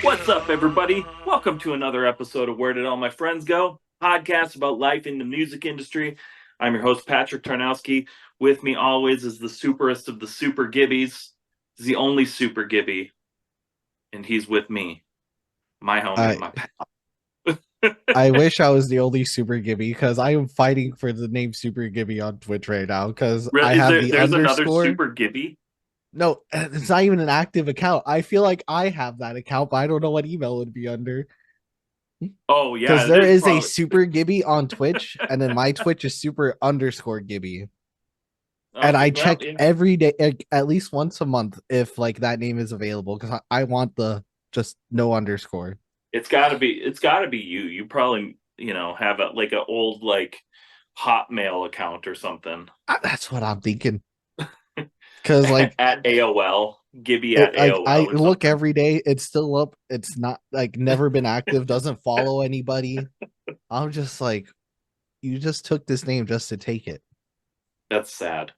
What's up, everybody? Welcome to another episode of Where Did All My Friends Go? Podcast about life in the music industry. I'm your host, Patrick Tarnowski. With me always is the superest of the super Gibbies. He's the only super Gibby. And he's with me, my homie, my pal. I wish I was the only Super Gibby because I am fighting for the name Super Gibby on Twitch right now because I have the There's another underscore. super Gibby? No, it's not even an active account. I feel like I have that account, but I don't know what email it would be under. Oh, yeah, Because it there is is a probably. Super Gibby on Twitch, and then my Twitch is Super underscore Gibby. And Okay, I well, check every day, at least once a month, if like that name is available because I want the just no underscore. it's gotta be you. You probably, have like an old Hotmail account or something. That's what I'm thinking. Because like At AOL, Gibby at I AOL or look something. every day, it's still up. It's not like never been active, doesn't follow anybody. I'm just like, you just took this name just to take it. That's sad.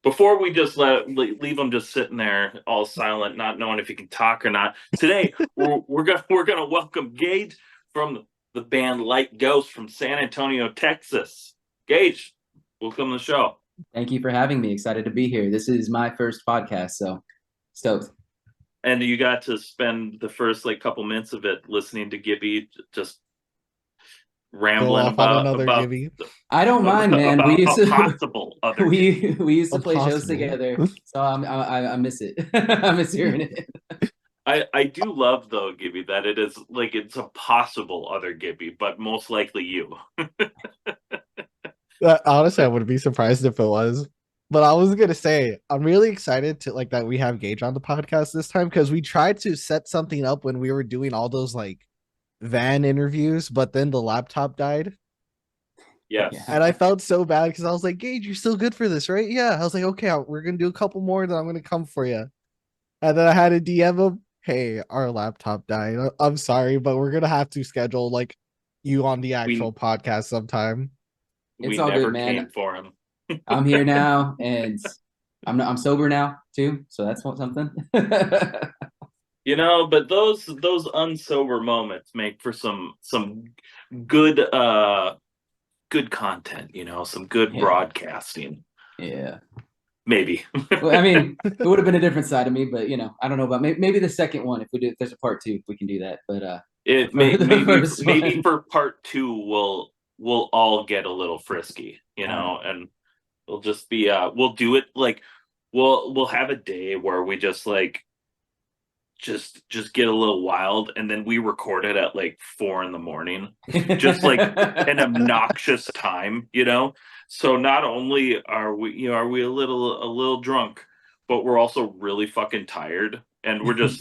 Before we just leave him just sitting there all silent, not knowing if he can talk or not. Today we're gonna welcome Gage from the band Light Ghost from San Antonio, Texas. Gage, welcome to the show. Thank you for having me. Excited to be here. This is my first podcast, so stoked. And you got to spend the first couple minutes of it listening to Gibby just Go rambling off on about another Gibby. I don't mind, man. We used a to possible other Gibby. we used to play shows Impossible. together, so I miss it. I miss hearing it. I do love though, Gibby, that it is it's a possible other Gibby, but most likely you. Honestly, I wouldn't be surprised if it was. But I was gonna say, I'm really excited to like that we have Gage on the podcast this time because we tried to set something up when we were doing all those like van interviews, but then the laptop died. Yes. Yeah. And I felt so bad because I was like, Gage, you're still good for this, right? Yeah. I was like, okay, we're gonna do a couple more, then I'm gonna come for you. And then I had to DM him, hey, our laptop died. I'm sorry, but we're gonna have to schedule like you on the We actual podcast sometime. It's we all good, never man. came for him. I'm here now, and I'm sober now too, so that's something. But those unsober moments make for some good good content, some good Yeah, broadcasting. yeah. Maybe. Well, I mean, it would have been a different side of me, but I don't know about maybe the second one. If we do, if there's a part two, we can do that. But It for may the maybe first maybe one, for part two we'll all get a little frisky, all right. and we'll just be we'll do it we'll have a day where we just just get a little wild, and then we record it at 4 a.m, just an obnoxious time. So not only are we a little drunk, but we're also really fucking tired, and we're just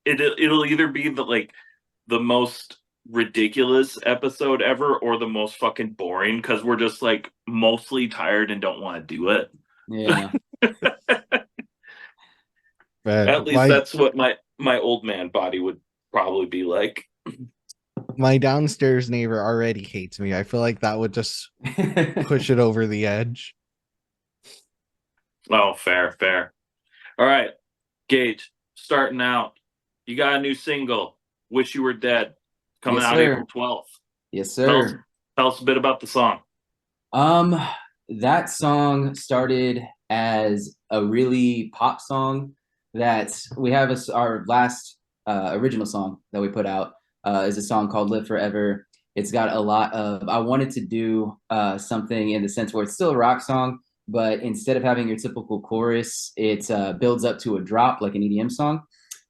it'll either be the most ridiculous episode ever or the most fucking boring because we're just mostly tired and don't want to do it. Yeah. At Man, least that's what my old man body would probably be like. my downstairs neighbor already hates me. I feel like that would just push it over the edge. Oh, fair. All right, Gage, starting out. You got a new single, "Wish You Were Dead," coming Yes, out sir. April 12th. Yes, Tell us, sir. tell us a bit about the song. Um, that song started as a really pop song that we have our last original song that we put out is a song called Live Forever. It's got a lot of, I wanted to do something in the sense where it's still a rock song, but instead of having your typical chorus, it builds up to a drop like an EDM song.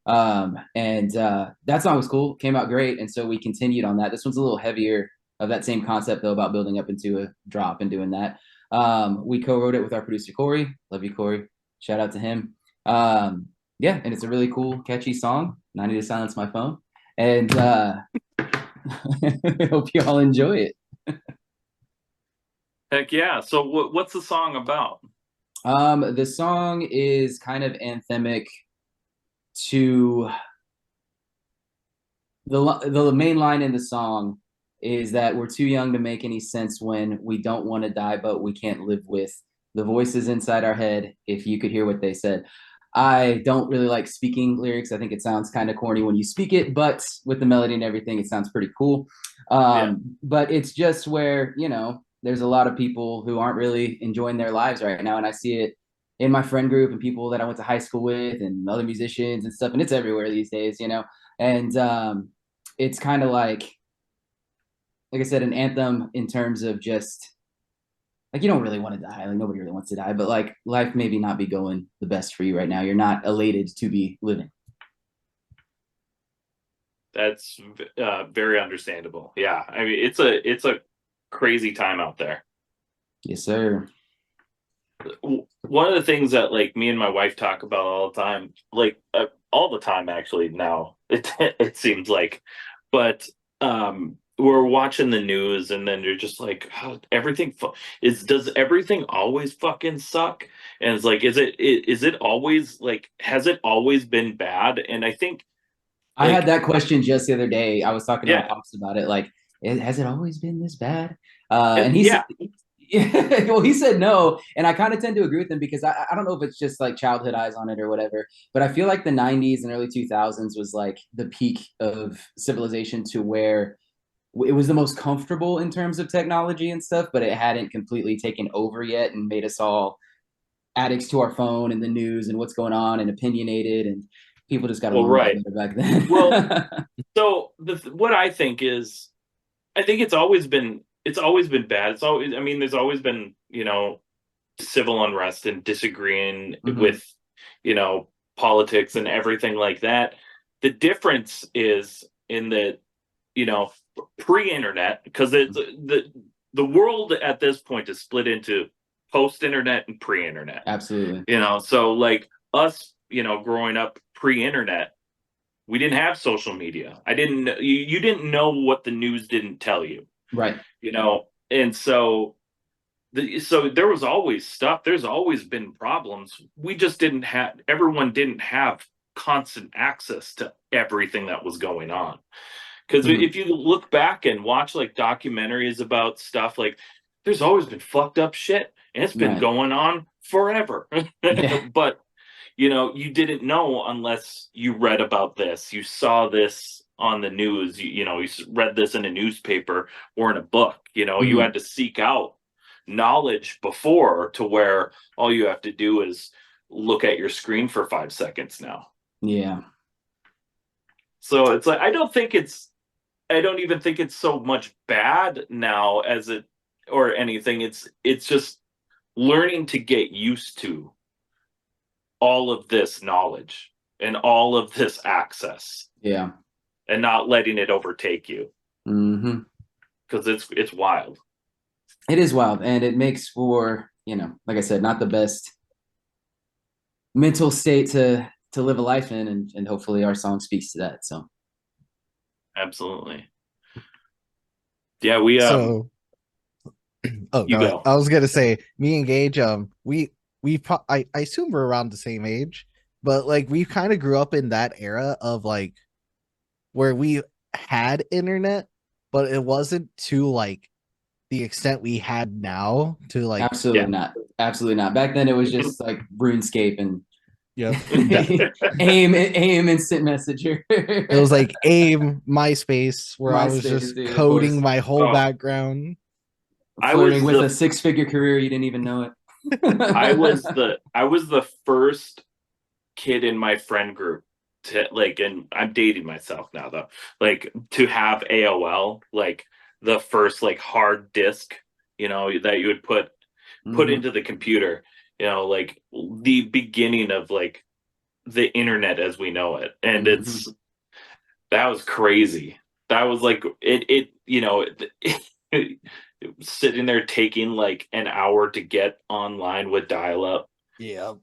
And that song was cool, came out great. And so we continued on that. This one's a little heavier of that same concept though, about building up into a drop and doing that. We co-wrote it with our producer, Corey. Love you, Corey. Shout out to him. Yeah, and it's a really cool, catchy song. And I need to silence my phone. And I hope you all enjoy it. Heck yeah. So what's the song about? The song is kind of anthemic to the main line in the song is that we're too young to make any sense when we don't want to die, but we can't live with the voices inside our head. If you could hear what they said. I don't really like speaking lyrics. I think it sounds kind of corny when you speak it, but with the melody and everything, it sounds pretty cool. Yeah. But it's just where, you know, there's a lot of people who aren't really enjoying their lives right now. And I see it in my friend group and people that I went to high school with and other musicians and stuff. And it's everywhere these days, you know? And it's kind of like I said, an anthem in terms of just like you don't really want to die. Like nobody really wants to die, but like life maybe not be going the best for you right now. You're not elated to be living. That's very understandable. Yeah, I mean it's a crazy time out there. Yes, sir. One of the things that like me and my wife talk about all the time, like all the time actually now, it seems like, but we're watching the news and then you're just like, oh, everything does everything always fucking suck? And it's like, is it always like, has it always been bad? And I think I had like, that question just the other day. I was talking to my yeah, pops about it. Like, has it always been this bad? and And he said, yeah, well, he said no. And I kind of tend to agree with him because I don't know if it's just like childhood eyes on it or whatever, but I feel like the 90s and early 2000s was like the peak of civilization to where it was the most comfortable in terms of technology and stuff, but it hadn't completely taken over yet and made us all addicts to our phone and the news and what's going on and opinionated and people just got well, along right. better back then. Well, so what I think is, I think it's always been bad. It's always, I mean, there's always been, civil unrest and disagreeing Mm-hmm. with, politics and everything like that. The difference is in the, you know, pre-internet, because it's the world at this point is split into post-internet and pre-internet. Absolutely. So like us, growing up pre-internet, we didn't have social media. You didn't know what the news didn't tell you, Right. and so there was always stuff. There's always been problems. We just didn't have, everyone didn't have constant access to everything that was going on. Because Mm-hmm. if you look back and watch like documentaries about stuff, like there's always been fucked up shit and it's been Right. going on forever. Yeah. But you didn't know unless you read about this, you saw this on the news, you read this in a newspaper or in a book. You Mm-hmm. had to seek out knowledge before, to where all you have to do is look at your screen for 5 seconds now. Yeah. So it's like, I don't even think it's so much bad now as it or anything. It's just learning to get used to all of this knowledge and all of this access, Yeah. and not letting it overtake you, Mm-hmm. because it's wild. It is wild, and it makes for, like I said, not the best mental state to live a life in, and hopefully our song speaks to that. So Absolutely. Yeah, we So, oh, you go ahead. go. I was gonna say, me and Gage, I assume we're around the same age, but like we kind of grew up in that era of like where we had internet, but it wasn't to like the extent we had now to like, absolutely Yeah. not. Absolutely not. Back then it was just like RuneScape and yep. aim instant messenger. It was like AIM, MySpace, where I was MySpace, just dude, of coding course. my whole Oh, background. I Flirting was with the a six-figure career, you didn't even know it. I was the first kid in my friend group to like, and I'm dating myself now though, like to have AOL, like the first like hard disk, that you would put Mhm. into the computer, like the beginning of like the internet as we know it. And Mhm. that was crazy. That was like sitting there taking like an hour to get online with dial up, Yeah.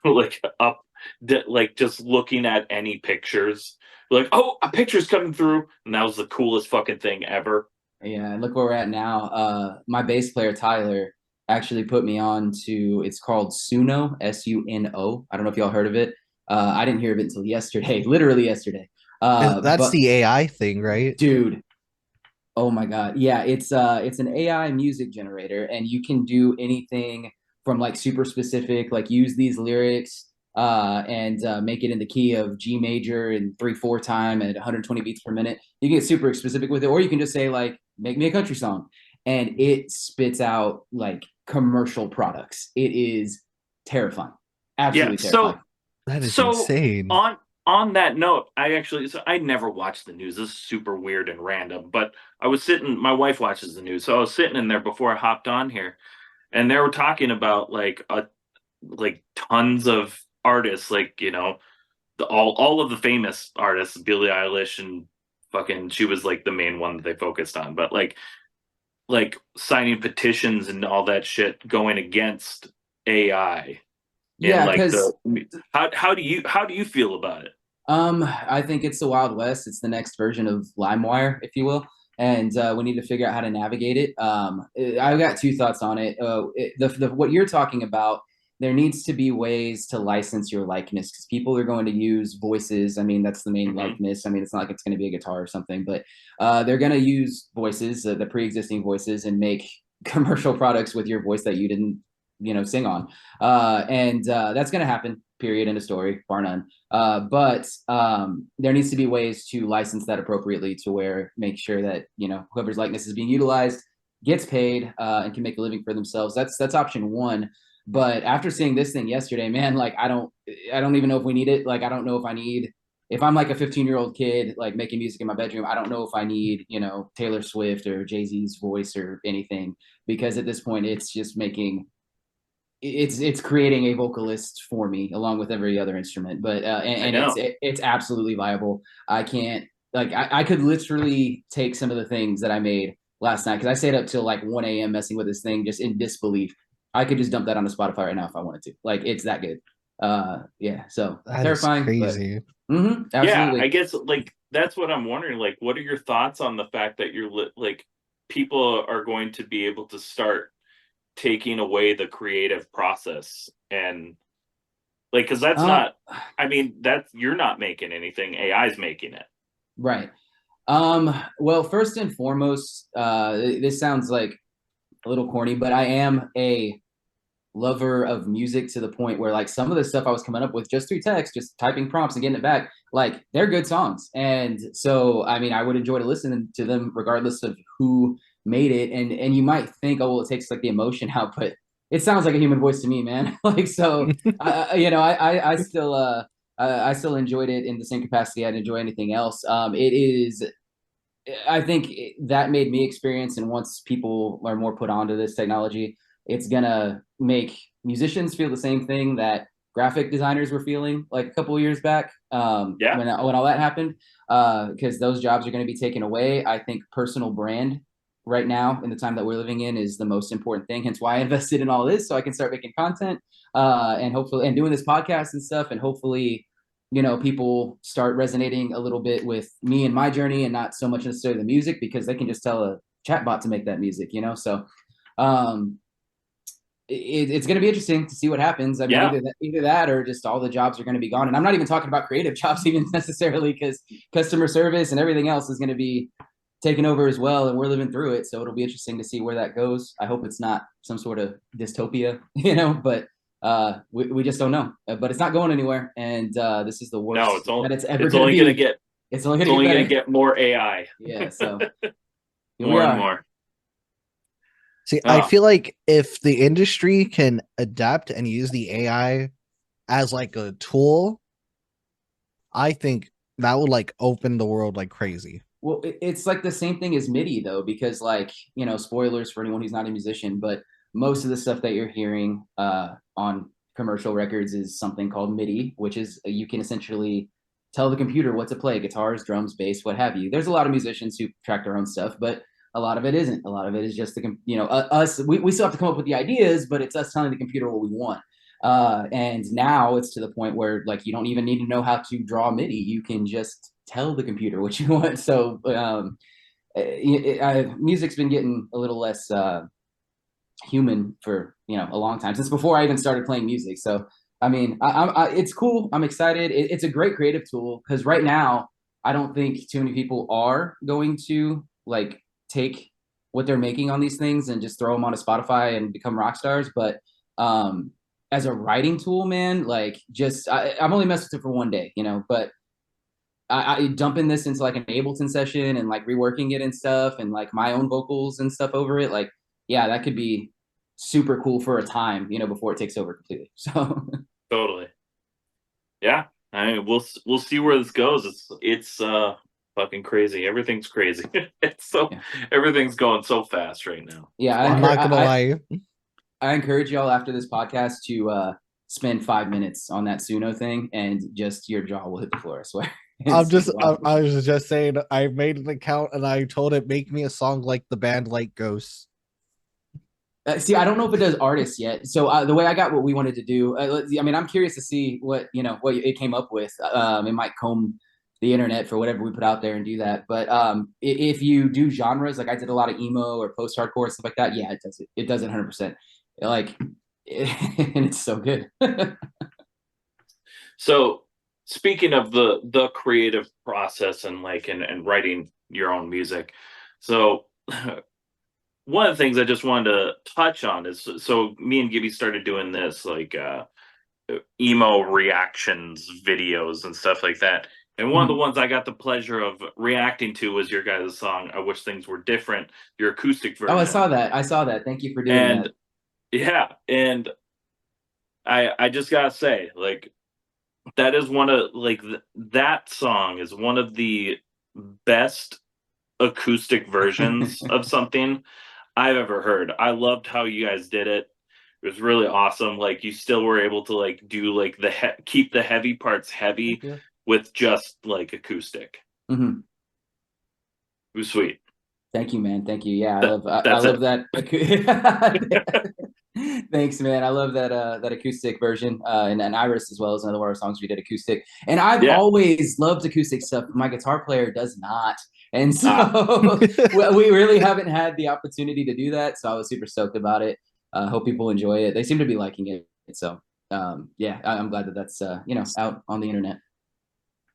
like like just looking at any pictures, like, oh, a picture's coming through, and that was the coolest fucking thing ever. Yeah, and look where we're at now. My bass player Tyler actually put me on to. It's called Suno, Suno. I don't know if y'all heard of it. I didn't hear of it until yesterday, literally yesterday. That's But the AI thing, right? dude, oh my God. Yeah, it's an AI music generator and you can do anything from like super specific, like use these lyrics and make it in the key of G major and 3/4 time at 120 beats per minute. You can get super specific with it, or you can just say like, make me a country song, and it spits out like commercial products. It is terrifying, Yeah. absolutely terrifying. That is So insane. on that note, I never watch the news. This is super weird and random, but I was sitting. My wife watches the news, so I was sitting in there before I hopped on here, and they were talking about like tons of artists, like all of the famous artists, Billie Eilish and fucking she was like the main one that they focused on, but like signing petitions and all that shit going against AI and Yeah, like because the how do you feel about it? I think it's the Wild West. It's the next version of LimeWire, if you will, and we need to figure out how to navigate it. I've got two thoughts on it. What you're talking about, there needs to be ways to license your likeness because people are going to use voices. I mean, that's the main Mhm. likeness. I mean, it's not like it's going to be a guitar or something, but they're going to use voices, the pre-existing voices, and make commercial products with your voice that you didn't, sing on, and that's going to happen. Period. End of story. Bar none. But there needs to be ways to license that appropriately to where make sure that whoever's likeness is being utilized gets paid and can make a living for themselves. That's option one. But after seeing this thing yesterday, man, like I don't even know if we need it. Like I don't know if I need if I'm like a 15-year-old kid like making music in my bedroom. I don't know if I need Taylor Swift or Jay-Z's voice or anything because at this point it's just making it's creating a vocalist for me along with every other instrument, but I and know. it's absolutely viable. I can't like I could literally take some of the things that I made last night because I stayed up till like 1 a.m. messing with this thing just in disbelief. I could just dump that onto Spotify right now if I wanted to. Like it's that good. Yeah, so That is terrifying, but crazy. Yeah, I absolutely. guess like that's what I'm wondering. Like, what are your thoughts on the fact that like people are going to be able to start taking away the creative process and like because that's Uh not. I mean, that's you're not making anything. AI's making it. right. Well, first and foremost, this sounds like a little corny, but I am a lover of music to the point where like some of the stuff I was coming up with just through text, just typing prompts and getting it back, like they're good songs. And so I mean I would enjoy to listen to them regardless of who made it. And you might think, oh well, it takes like the emotion out, but it sounds like a human voice to me, man. Like so I still I still enjoyed it in the same capacity I'd enjoy anything else. It is I think that made me experience, and once people are more put onto this technology, it's gonna make musicians feel the same thing that graphic designers were feeling like a couple of years back Yeah, when all that happened, because those jobs are going to be taken away. I think personal brand right now in the time that we're living in is the most important thing. Hence why I invested in all this so I can start making content and hopefully and doing this podcast and stuff, and hopefully people start resonating a little bit with me and my journey and not so much necessarily the music because they can just tell a chatbot to make that music. So um, it's going to be interesting to see what happens. I mean, yeah, either that or just all the jobs are going to be gone. And I'm not even talking about creative jobs even necessarily because customer service and everything else is going to be taken over as well. And we're living through it. So it'll be interesting to see where that goes. I hope it's not some sort of dystopia, but we just don't know. But it's not going anywhere. And this is the no, worst that it's ever it's going to only gonna be. get It's only going it's to get only gonna better. get more AI, Yeah. So here we more and are. more. See, I Oh, feel like if the industry can adapt and use the AI as like a tool, I think that would like open the world like crazy. Well, it's like the same thing as MIDI though, because like spoilers for anyone who's not a musician, but most of the stuff that you're hearing on commercial records is something called MIDI, which is you can essentially tell the computer what to play: guitars, drums, bass, what have you. There's a lot of musicians who track their own stuff, but a lot of it isn't. A lot of it is just us. We still have to come up with the ideas, but it's us telling the computer what we want. And now it's to the point where like you don't even need to know how to draw MIDI. You can just tell the computer what you want. So music's been getting a little less human for a long time since before I even started playing music. So I mean, it's cool. I'm excited. It's a great creative tool because right now I don't think too many people are going to like take what they're making on these things and just throw them onto Spotify and become rock stars. But as a writing tool, man, like just I'm only messed with it for one day, you know, but I dumping this into like an Ableton session and like reworking it and stuff and like my own vocals and stuff over it, like yeah, that could be super cool for a time, you know, before it takes over completely. So Totally. Yeah. I mean, we'll see where this goes. It's fucking crazy. Everything's crazy. It's so yeah, everything's going so fast right now. yeah. I'm not gonna lie. I encourage y'all after this podcast to spend 5 minutes on that Suno thing, and just your jaw will hit the floor. I swear. I was just saying, I made an account and I told it make me a song like the band Like Ghosts. See, I don't know if it does artists yet. So the way I got what we wanted to do, I mean, I'm curious to see what what it came up with. It might comb the internet for whatever we put out there and do that. But if you do genres, like I did a lot of emo or post hardcore stuff like that, yeah, it does it. It does it 100%. Like, and it's so good. So speaking of the creative process and like and writing your own music, so one of the things I just wanted to touch on is, so me and Gibby started doing this like emo reactions videos and stuff like that. And one of the ones I got the pleasure of reacting to was your guys' song "I Wish Things Were Different," your acoustic version. Oh, I saw that. I saw that. Thank you for doing and that. yeah, and I just gotta say, like, that is one of like that song is one of the best acoustic versions of something I've ever heard. I loved how you guys did it. It was really awesome. Like, you still were able to like do like keep the heavy parts heavy with just like acoustic. Mm-hmm. It was sweet. Thank you, man. Thank you. Yeah, I That's love it. that. Thanks, man. I love that that acoustic version. And Iris as well is another one of our songs we did acoustic. And I've Yeah. always loved acoustic stuff. My guitar player does not. And so we really haven't had the opportunity to do that. So I was super stoked about it. Hope people enjoy it. They seem to be liking it. So yeah, I'm glad that that's out on the internet.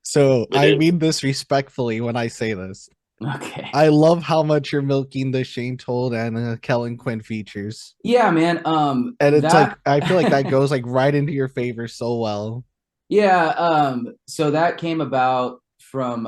So I mean this respectfully when I say this. Okay. I love how much you're milking the Shane Told and Kellen Quinn features. Yeah, man. And it's like I feel like that goes like right into your favor so well. Yeah. So that came about from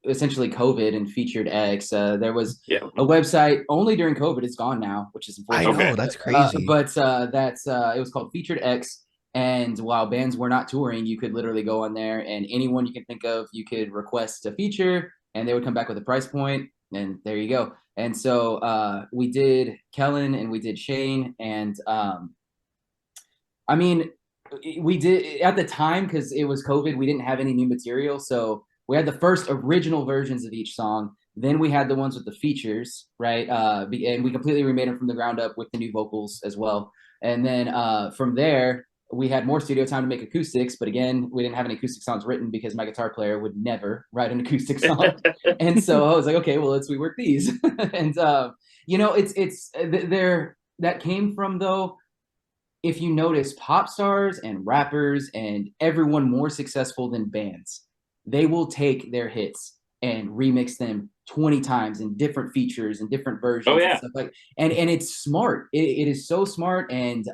essentially COVID and Featured X. There was a website only during COVID. It's gone now, which is unfortunate. I know, that's crazy. But it was called Featured X. And while bands were not touring, you could literally go on there and anyone you can think of, you could request a feature and they would come back with a price point, and there you go. And so we did Kellen and we did Shane, and I mean, we did at the time because it was COVID, we didn't have any new material, so we had the first original versions of each song. Then we had the ones with the features, right? And we completely remade them from the ground up with the new vocals as well. And then from there, we had more studio time to make acoustics, but again, we didn't have any acoustic songs written because my guitar player would never write an acoustic song. And so I was like, okay, well, let's rework these. And that came from, though, if you notice, pop stars and rappers and everyone more successful than bands, they will take their hits and remix them 20 times in different features and different versions. Oh, yeah. And stuff and it's smart. It is so smart. And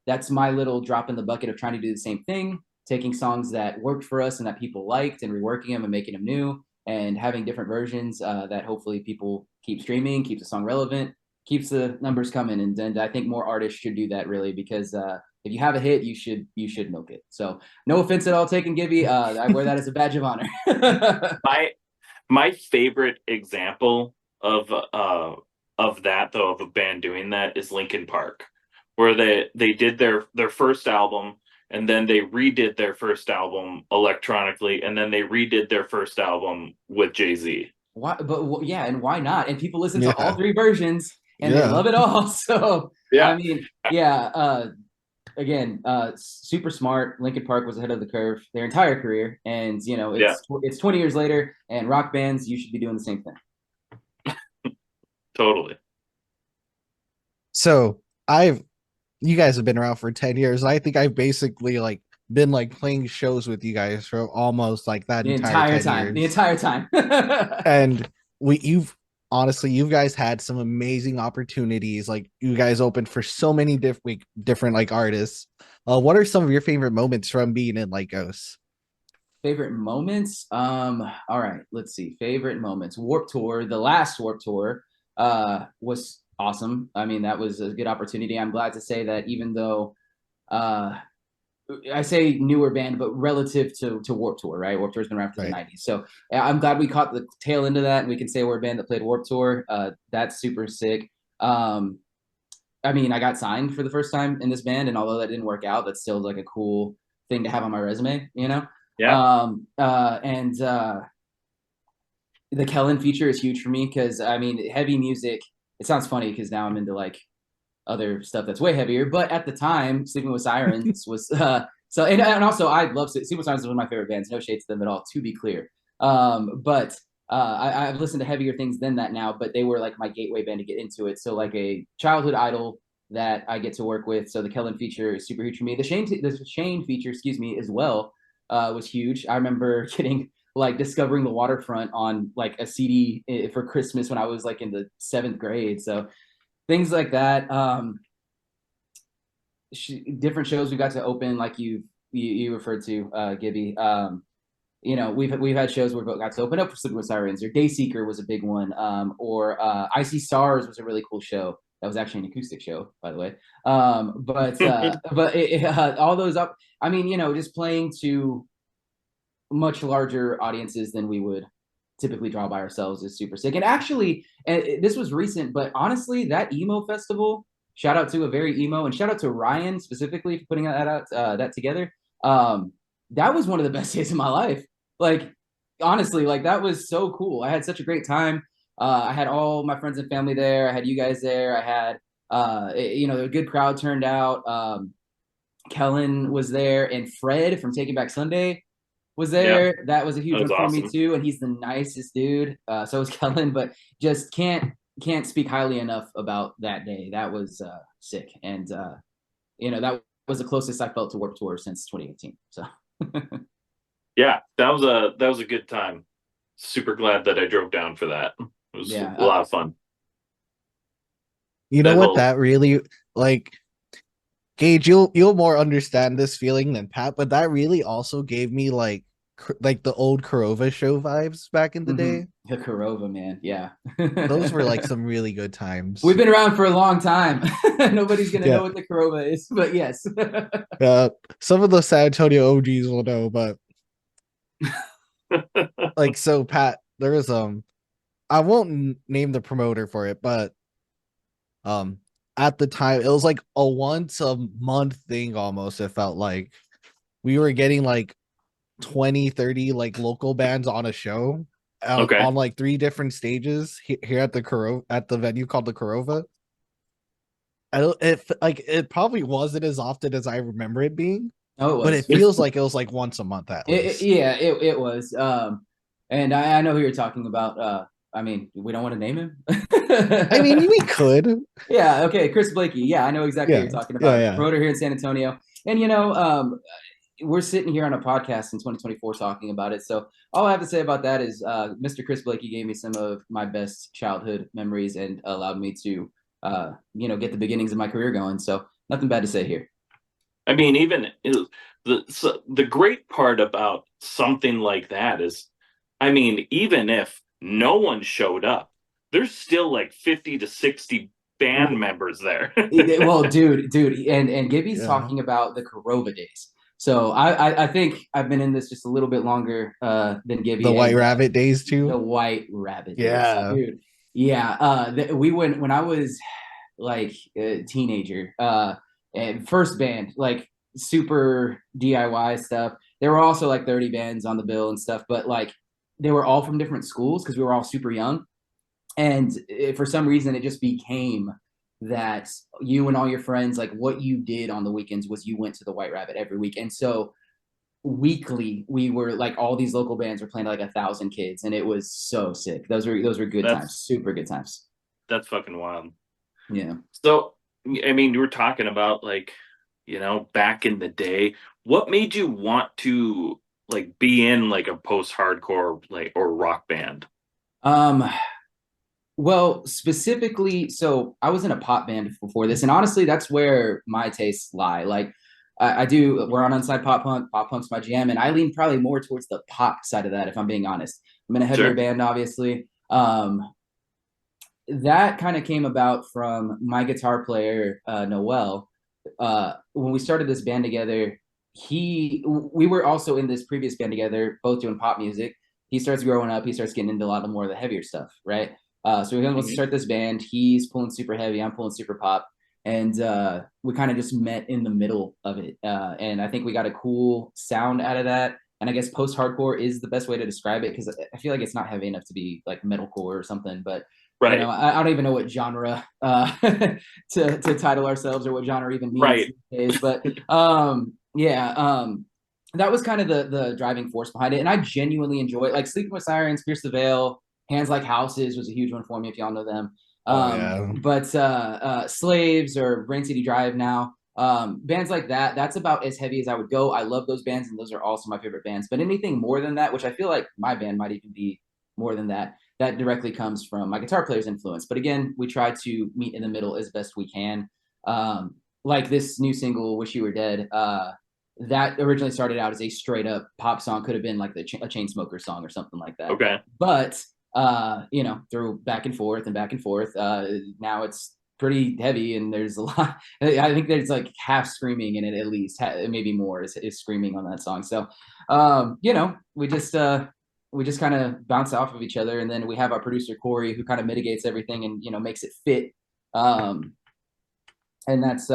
that's my little drop in the bucket of trying to do the same thing, taking songs that worked for us and that people liked and reworking them and making them new and having different versions that hopefully people keep streaming, keeps the song relevant, keeps the numbers coming. And I think more artists should do that, really, because if you have a hit, you should milk it. So no offense at all taken, Gibby. I wear that as a badge of honor. My favorite example of that, though, of a band doing that is Linkin Park, where they did their first album and then they redid their first album electronically and then they redid their first album with Jay-Z. Why? But yeah, and why not? And people listen to all three versions and they love it all. So yeah, I mean, yeah. Again, super smart. Linkin Park was ahead of the curve their entire career, and it's 20 years later, and rock bands, you should be doing the same thing. Totally. So you guys have been around for 10 years. And I think I've basically like been like playing shows with you guys for almost like that the entire time. And you've honestly, you guys had some amazing opportunities. Like you guys opened for so many different like artists. What are some of your favorite moments from being in like Ghosts? Favorite moments? All right, let's see. Favorite moments. Warp Tour, the last Warp Tour, was awesome. I mean, that was a good opportunity. I'm glad to say that even though uh I say newer band, but relative to Warp Tour, right? Warp Tour's been around for the Right. 90s. So I'm glad we caught the tail end of that and we can say we're a band that played Warp Tour. That's super sick. Um, I mean, I got signed for the first time in this band, and although that didn't work out, that's still like a cool thing to have on my resume, you know? Yeah. And the Kellen feature is huge for me because I mean, heavy music, it sounds funny because now I'm into like other stuff that's way heavier. But at the time, Sleeping with Sirens was so, and also I love Sleeping with Sirens is one of my favorite bands. No shade to them at all, to be clear. But I've listened to heavier things than that now, but they were like my gateway band to get into it. So like a childhood idol that I get to work with. So the Kellen feature is super huge for me. The Shane feature, excuse me, as well, was huge. I remember getting like discovering the waterfront on like a CD for Christmas when I was like in the 7th grade. So things like that. Different shows we got to open, like you referred to, Gibby. You know, we've had shows where we got to open up for Sleeping with Sirens, or Dayseeker was a big one, or I See Stars was a really cool show. That was actually an acoustic show, by the way. But all those up. I mean, you know, just playing to much larger audiences than we would typically draw by ourselves is super sick. And actually, this was recent, but honestly, that emo festival, shout out to a very emo, and shout out to Ryan specifically for putting that together. That was one of the best days of my life. Like, honestly, like that was so cool. I had such a great time. I had all my friends and family there. I had you guys there. I had, you know, a good crowd turned out. Kellen was there, and Fred from Taking Back Sunday was Yeah. there. That was a huge That was one for me awesome. too, and he's the nicest dude. So was Kellen, but just can't speak highly enough about that day. That was sick, and you know, that was the closest I felt to Warped Tour since 2018. So Yeah, that was a good time. Super glad that I drove down for that. It was yeah, a lot of fun. You know That what whole that really like Gage, you'll more understand this feeling than Pat, but that really also gave me like the old Kurova show vibes back in the day. the Kurova, man, yeah. Those were like some really good times. We've been around for a long time. Nobody's gonna Yeah. know what the Kurova is, but yes. Some of the San Antonio OGs will know, but like so Pat, there was I won't name the promoter for it, but um at the time it was like a once a month thing almost. It felt like we were getting like 20, 30 like local bands on a show okay. on like 3 different stages here at the at the venue called the Kurova. I don't it probably wasn't as often as I remember it being, Oh, it but was. it feels like it was like once a month at least. It was. And I know who you're talking about. I mean, we don't want to name him. I mean, we could. Yeah, okay, Chris Blakey. Yeah, I know exactly what Yeah. you're talking Yeah, about. yeah. Promoter here in San Antonio. And you know, we're sitting here on a podcast in 2024 talking about it. So all I have to say about that is Mr. Chris Blakey gave me some of my best childhood memories and allowed me to you know, get the beginnings of my career going. So nothing bad to say here. I mean, even the great part about something like that is, I mean, even if no one showed up, there's still like 50 to 60 band members there. Well, dude, and Gibby's Yeah. talking about the Kurova days. So I think I've been in this just a little bit longer than The Gibby, White and Rabbit days the too. White Rabbit days, Yeah. dude. Yeah, we went when I was like a teenager, and first band, like super DIY stuff. There were also like 30 bands on the bill and stuff, but like they were all from different schools because we were all super young. And for some reason, it just became that you and all your friends, like what you did on the weekends was you went to the White Rabbit every week. And so weekly, we were like all these local bands were playing like 1,000 kids, and it was so sick. Those were good times, super good times. That's fucking wild. Yeah. So, I mean, you were talking about like, you know, back in the day, what made you want to like be in like a post-hardcore like or rock band? Um, Well, specifically, so I was in a pop band before this, and honestly, that's where my tastes lie. Like, I do. We're on Unsigned Pop Punk. Pop Punk's my jam, and I lean probably more towards the pop side of that, if I'm being honest. I'm in a heavier Sure. band, obviously. That kind of came about from my guitar player, Noel. When we started this band together, we were also in this previous band together, both doing pop music. He starts growing up, he starts getting into a lot more of the heavier stuff, right? So he wants to start this band. He's pulling super heavy, I'm pulling super pop, and we kind of just met in the middle of it. And I think we got a cool sound out of that. And I guess post-hardcore is the best way to describe it, because I feel like it's not heavy enough to be like metalcore or something. But you know, Right. I don't even know what genre to title ourselves, or what genre even means Right. these days. But that was kind of the driving force behind it, and I genuinely enjoy it. Like Sleeping with Sirens, Pierce the Veil, Hands Like Houses was a huge one for me, if y'all know them. Oh yeah. But Slaves or Brain City Drive now, bands like that, that's about as heavy as I would go. I love those bands, and those are also my favorite bands. But anything more than that, which I feel like my band might even be more than that, that directly comes from my guitar player's influence. But again, we try to meet in the middle as best we can. Like this new single, Wish You Were Dead, that originally started out as a straight up pop song, could have been like a Chainsmokers song or something like that. Okay. But you know, through back and forth and back and forth, now it's pretty heavy, and there's a lot. I think there's like half screaming in it, at least maybe more is screaming on that song. So you know, we just kind of bounce off of each other, and then we have our producer Corey, who kind of mitigates everything and, you know, makes it fit. And that's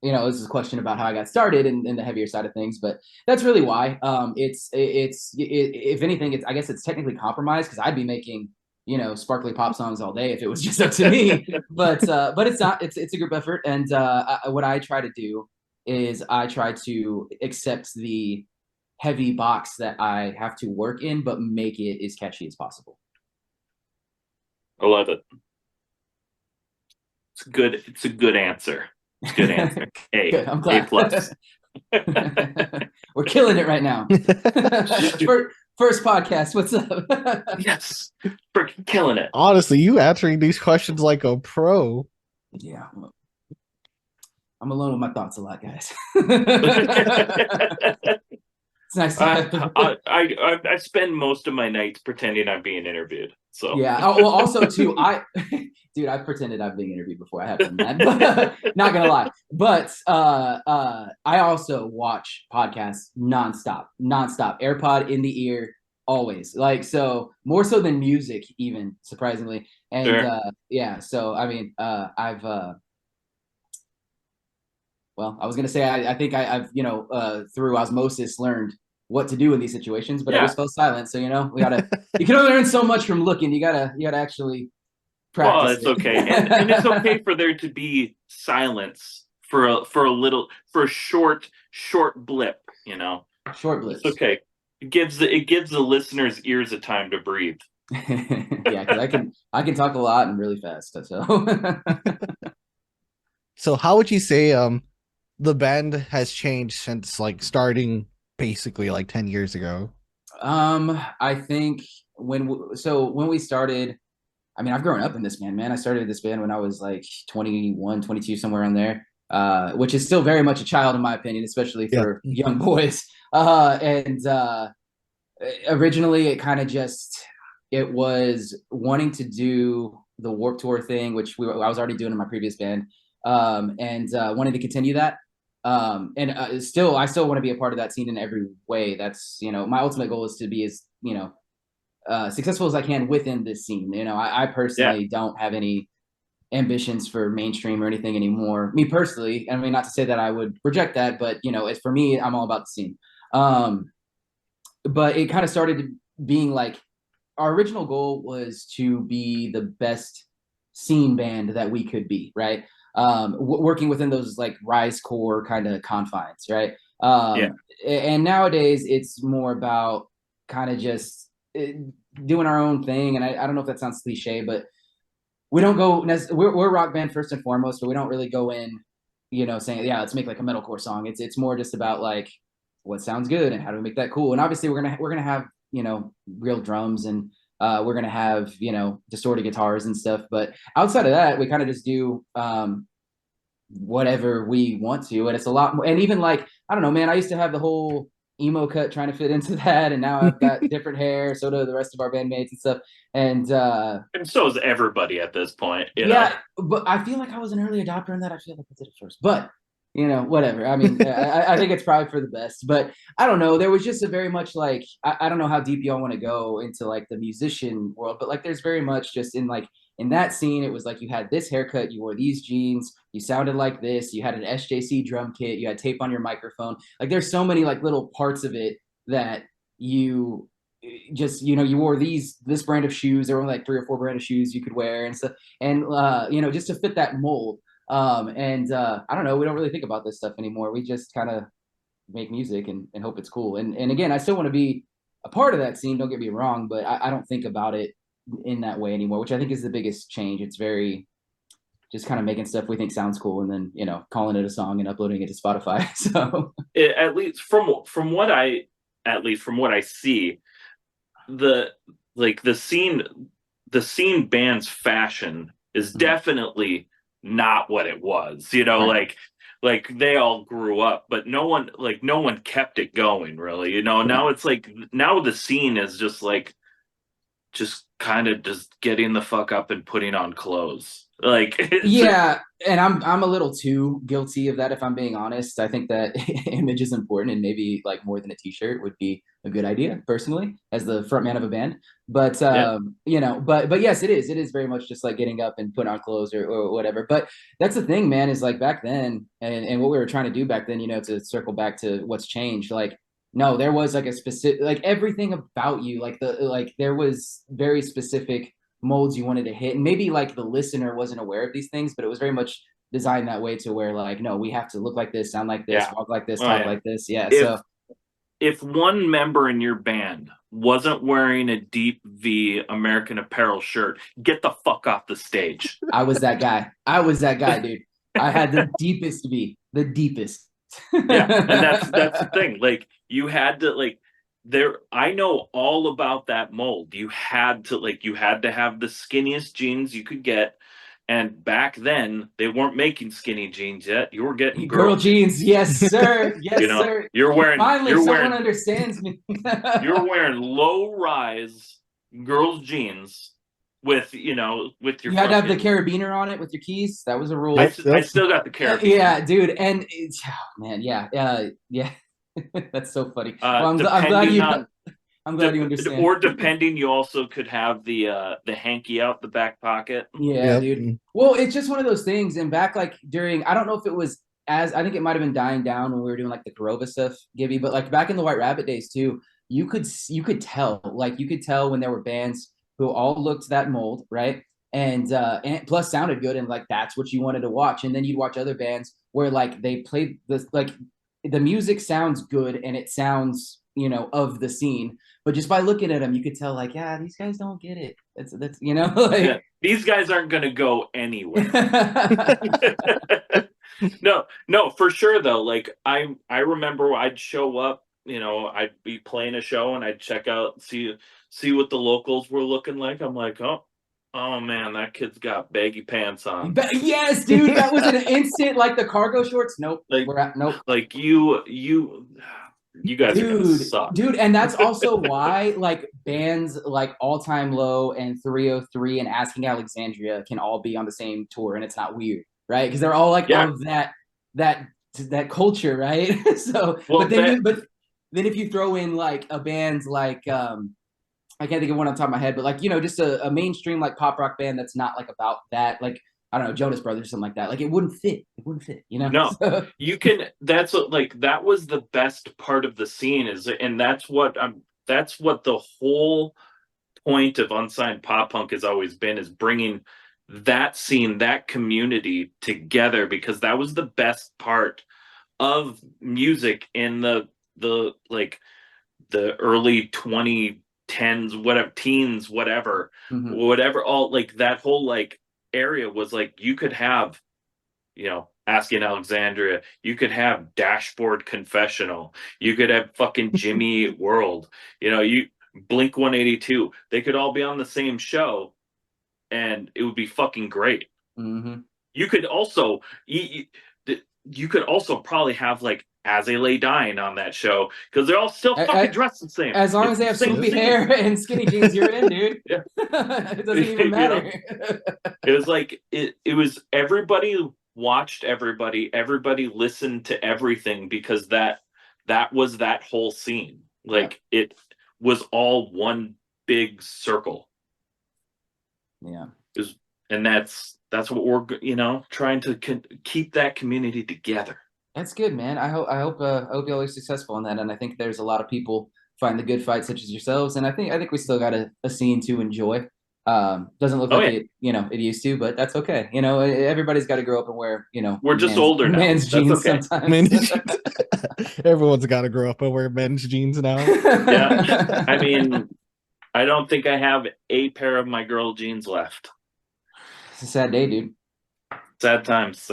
you know, this is a question about how I got started in the heavier side of things, but that's really why. If anything, I guess it's technically compromised, because I'd be making, you know, sparkly pop songs all day if it was just up to me. But it's not. It's a group effort, and what I try to do is I try to accept the heavy box that I have to work in, but make it as catchy as possible. I love it. It's good. It's a good answer. It's a good answer. A. Good, I'm glad. A plus. We're killing it right now. First podcast. What's up? Yes. Freaking killing it. Honestly, you answering these questions like a pro. Yeah. I'm alone with my thoughts a lot, guys. It's nice to I spend most of my nights pretending I'm being interviewed. So yeah. Oh, well, also too, dude, I've pretended I've been interviewed before. I have done that. But, not gonna lie. But I also watch podcasts nonstop. AirPod in the ear, always. Like, so more so than music, even, surprisingly. And sure. yeah, so I mean, I've well, I was gonna say I think I've, you know, through osmosis learned what to do in these situations, but I always Yeah. fell silent. So, you know, you can only learn so much from looking. You gotta actually practice. Well, it's okay, and it's okay for there to be silence for a short blip. You know, Short blips. it's okay. It gives the listeners' ears a time to breathe. Yeah, because I can talk a lot and really fast. So So how would you say the band has changed since like starting basically like 10 years ago? I think when we started, I mean, I've grown up in this band, man. I started this band when I was like 21, 22, somewhere around there, which is still very much a child, in my opinion, especially for young boys. And originally, it kind of it was wanting to do the Warped Tour thing, which I was already doing in my previous band, and wanted to continue that. And I still want to be a part of that scene in every way. That's, you know, my ultimate goal is to be as, you know, successful as I can within this scene. You know, I personally don't have any ambitions for mainstream or anything anymore. Me personally, I mean, not to say that I would reject that, but, you know, for me, I'm all about the scene. But it kind of started being like, our original goal was to be the best scene band that we could be, right? Working within those like rise core kind of confines, right? And nowadays it's more about kind of just doing our own thing. And I don't know if that sounds cliche, but we don't go, we're a rock band first and foremost, but we don't really go in, you know, saying, yeah, let's make like a metalcore song. It's more just about like what sounds good and how do we make that cool. And obviously we're gonna have, you know, real drums and We're gonna have, you know, distorted guitars and stuff. But outside of that, we kind of just do whatever we want to, and it's a lot more. And even like, I don't know, man, I used to have the whole emo cut trying to fit into that, and now I've got different hair, so do the rest of our bandmates and stuff. And so is everybody at this point, you know. yeah, but I feel like I was an early adopter in that. I feel like I did it first, but you know, whatever. I mean, I think it's probably for the best. But I don't know. There was just a very much like, I don't know how deep y'all want to go into like the musician world, but like there's very much just in like in that scene, it was like you had this haircut, you wore these jeans, you sounded like this, you had an SJC drum kit, you had tape on your microphone. Like there's so many like little parts of it that you just, you know, you wore this brand of shoes. There were like 3 or 4 brand of shoes you could wear and stuff, and you know, just to fit that mold. And I don't know, we don't really think about this stuff anymore. We just kind of make music and hope it's cool. And again, I still want to be a part of that scene, don't get me wrong, but I don't think about it in that way anymore, which I think is the biggest change. It's very just kind of making stuff we think sounds cool and then, you know, calling it a song and uploading it to Spotify. So At least from what I see, the the scene band's fashion is definitely not what it was, you know. right. Like they all grew up, but no one kept it going, really, you know. Now it's like, now the scene is just like, just kind of just getting the fuck up and putting on clothes, like Yeah, and I'm a little too guilty of that, if I'm being honest. I think that image is important, and maybe like more than a t-shirt would be a good idea, personally, as the front man of a band. But yeah. you know, but yes, it is very much just like getting up and putting on clothes or whatever. But that's the thing, man, is like back then, and what we were trying to do back then, you know, to circle back to what's changed, like no, there was like a specific, like everything about you, like there was very specific molds you wanted to hit, and maybe like the listener wasn't aware of these things, but it was very much designed that way to where like, no, we have to look like this, sound like this, Yeah. walk like this, Oh talk yeah. like this. Yeah, if so if one member in your band wasn't wearing a Deep V American Apparel shirt, get the fuck off the stage. I was that guy. I was that guy, dude. I had the deepest V, the deepest. Yeah, and that's the thing. Like, you had to, like, there, I know all about that mold. You had to have the skinniest jeans you could get. And back then, they weren't making skinny jeans yet. You were getting Girl girl jeans, jeans. yes, sir. You Yes, know, sir. you're wearing Finally, you're someone wearing understands me. you're wearing low rise girls jeans with, with your You had to have the fucking. carabiner on it with your keys. That was a rule. Yep, I yep. still got the carabiner. Yeah, dude, and it's, oh, man, yeah, yeah. That's so funny. Well, I'm glad Depending you. on, I'm glad you understand. or depending, you also could have the hanky out the back pocket. Yeah, Yep. dude. Well, it's just one of those things. And back like during, I don't know if it was as, I think it might have been dying down when we were doing like the Corova stuff, Gibby. But like back in the White Rabbit days too, you could tell when there were bands who all looked that mold, right? And plus sounded good, and like that's what you wanted to watch. And then you'd watch other bands where like they played this, like the music sounds good and it sounds, you know, of the scene, but just by looking at them you could tell like, yeah, these guys don't get it. That's you know, Yeah, like these guys aren't going to go anywhere. No, for sure though. Like, I remember I'd show up, I'd be playing a show and I'd check out, see what the locals were looking like. I'm like, oh man, that kid's got baggy pants on. Yes, dude, that was an instant, like the cargo shorts. Nope, Like, we're at nope. like you guys are gonna suck. Dude, and that's also why like bands like All Time Low and 303 and Asking Alexandria can all be on the same tour, and it's not weird, right? Because they're all like Yeah. of that culture, right? So, Well, but then if you throw in like a band like I can't think of one on top of my head, but like, you know, just a mainstream like pop rock band that's not like about that, like I don't know, Jonas Brothers or something like that. Like it wouldn't fit. It wouldn't fit, you know? No, So, you can. That's what, like, that was the best part of the scene, and that's what the whole point of Unsigned Pop Punk has always been, is bringing that scene, that community together, because that was the best part of music in the like the early 2010s, whatever, teens, whatever, all like that whole like area was like, you could have, Asking Alexandria, you could have Dashboard Confessional, you could have fucking Jimmy World, you Blink 182. They could all be on the same show, and it would be fucking great. Mm-hmm. You could also you could also probably have like As They Lay Dying on that show because they're all still fucking dressed the same. As long It's as they the have same swoopy scene. hair and skinny jeans, you're in, dude. Yeah. It doesn't even You know? matter. It was like it was everybody watched everybody listened to everything because that was that whole scene. Like it was all one big circle. Yeah. And that's what we're trying to keep that community together. That's good, man. I hope you're always successful in that, and I think there's a lot of people find the good fights such as yourselves, and I think we still got a scene to enjoy. Doesn't look like it used to, but that's okay. Everybody's got to grow up and wear we're just older now. Man's that's jeans okay. sometimes. Men's jeans. Everyone's got to grow up and wear men's jeans now. Yeah, I mean, I don't think I have a pair of my girl jeans left. It's a sad day, dude. Sad times.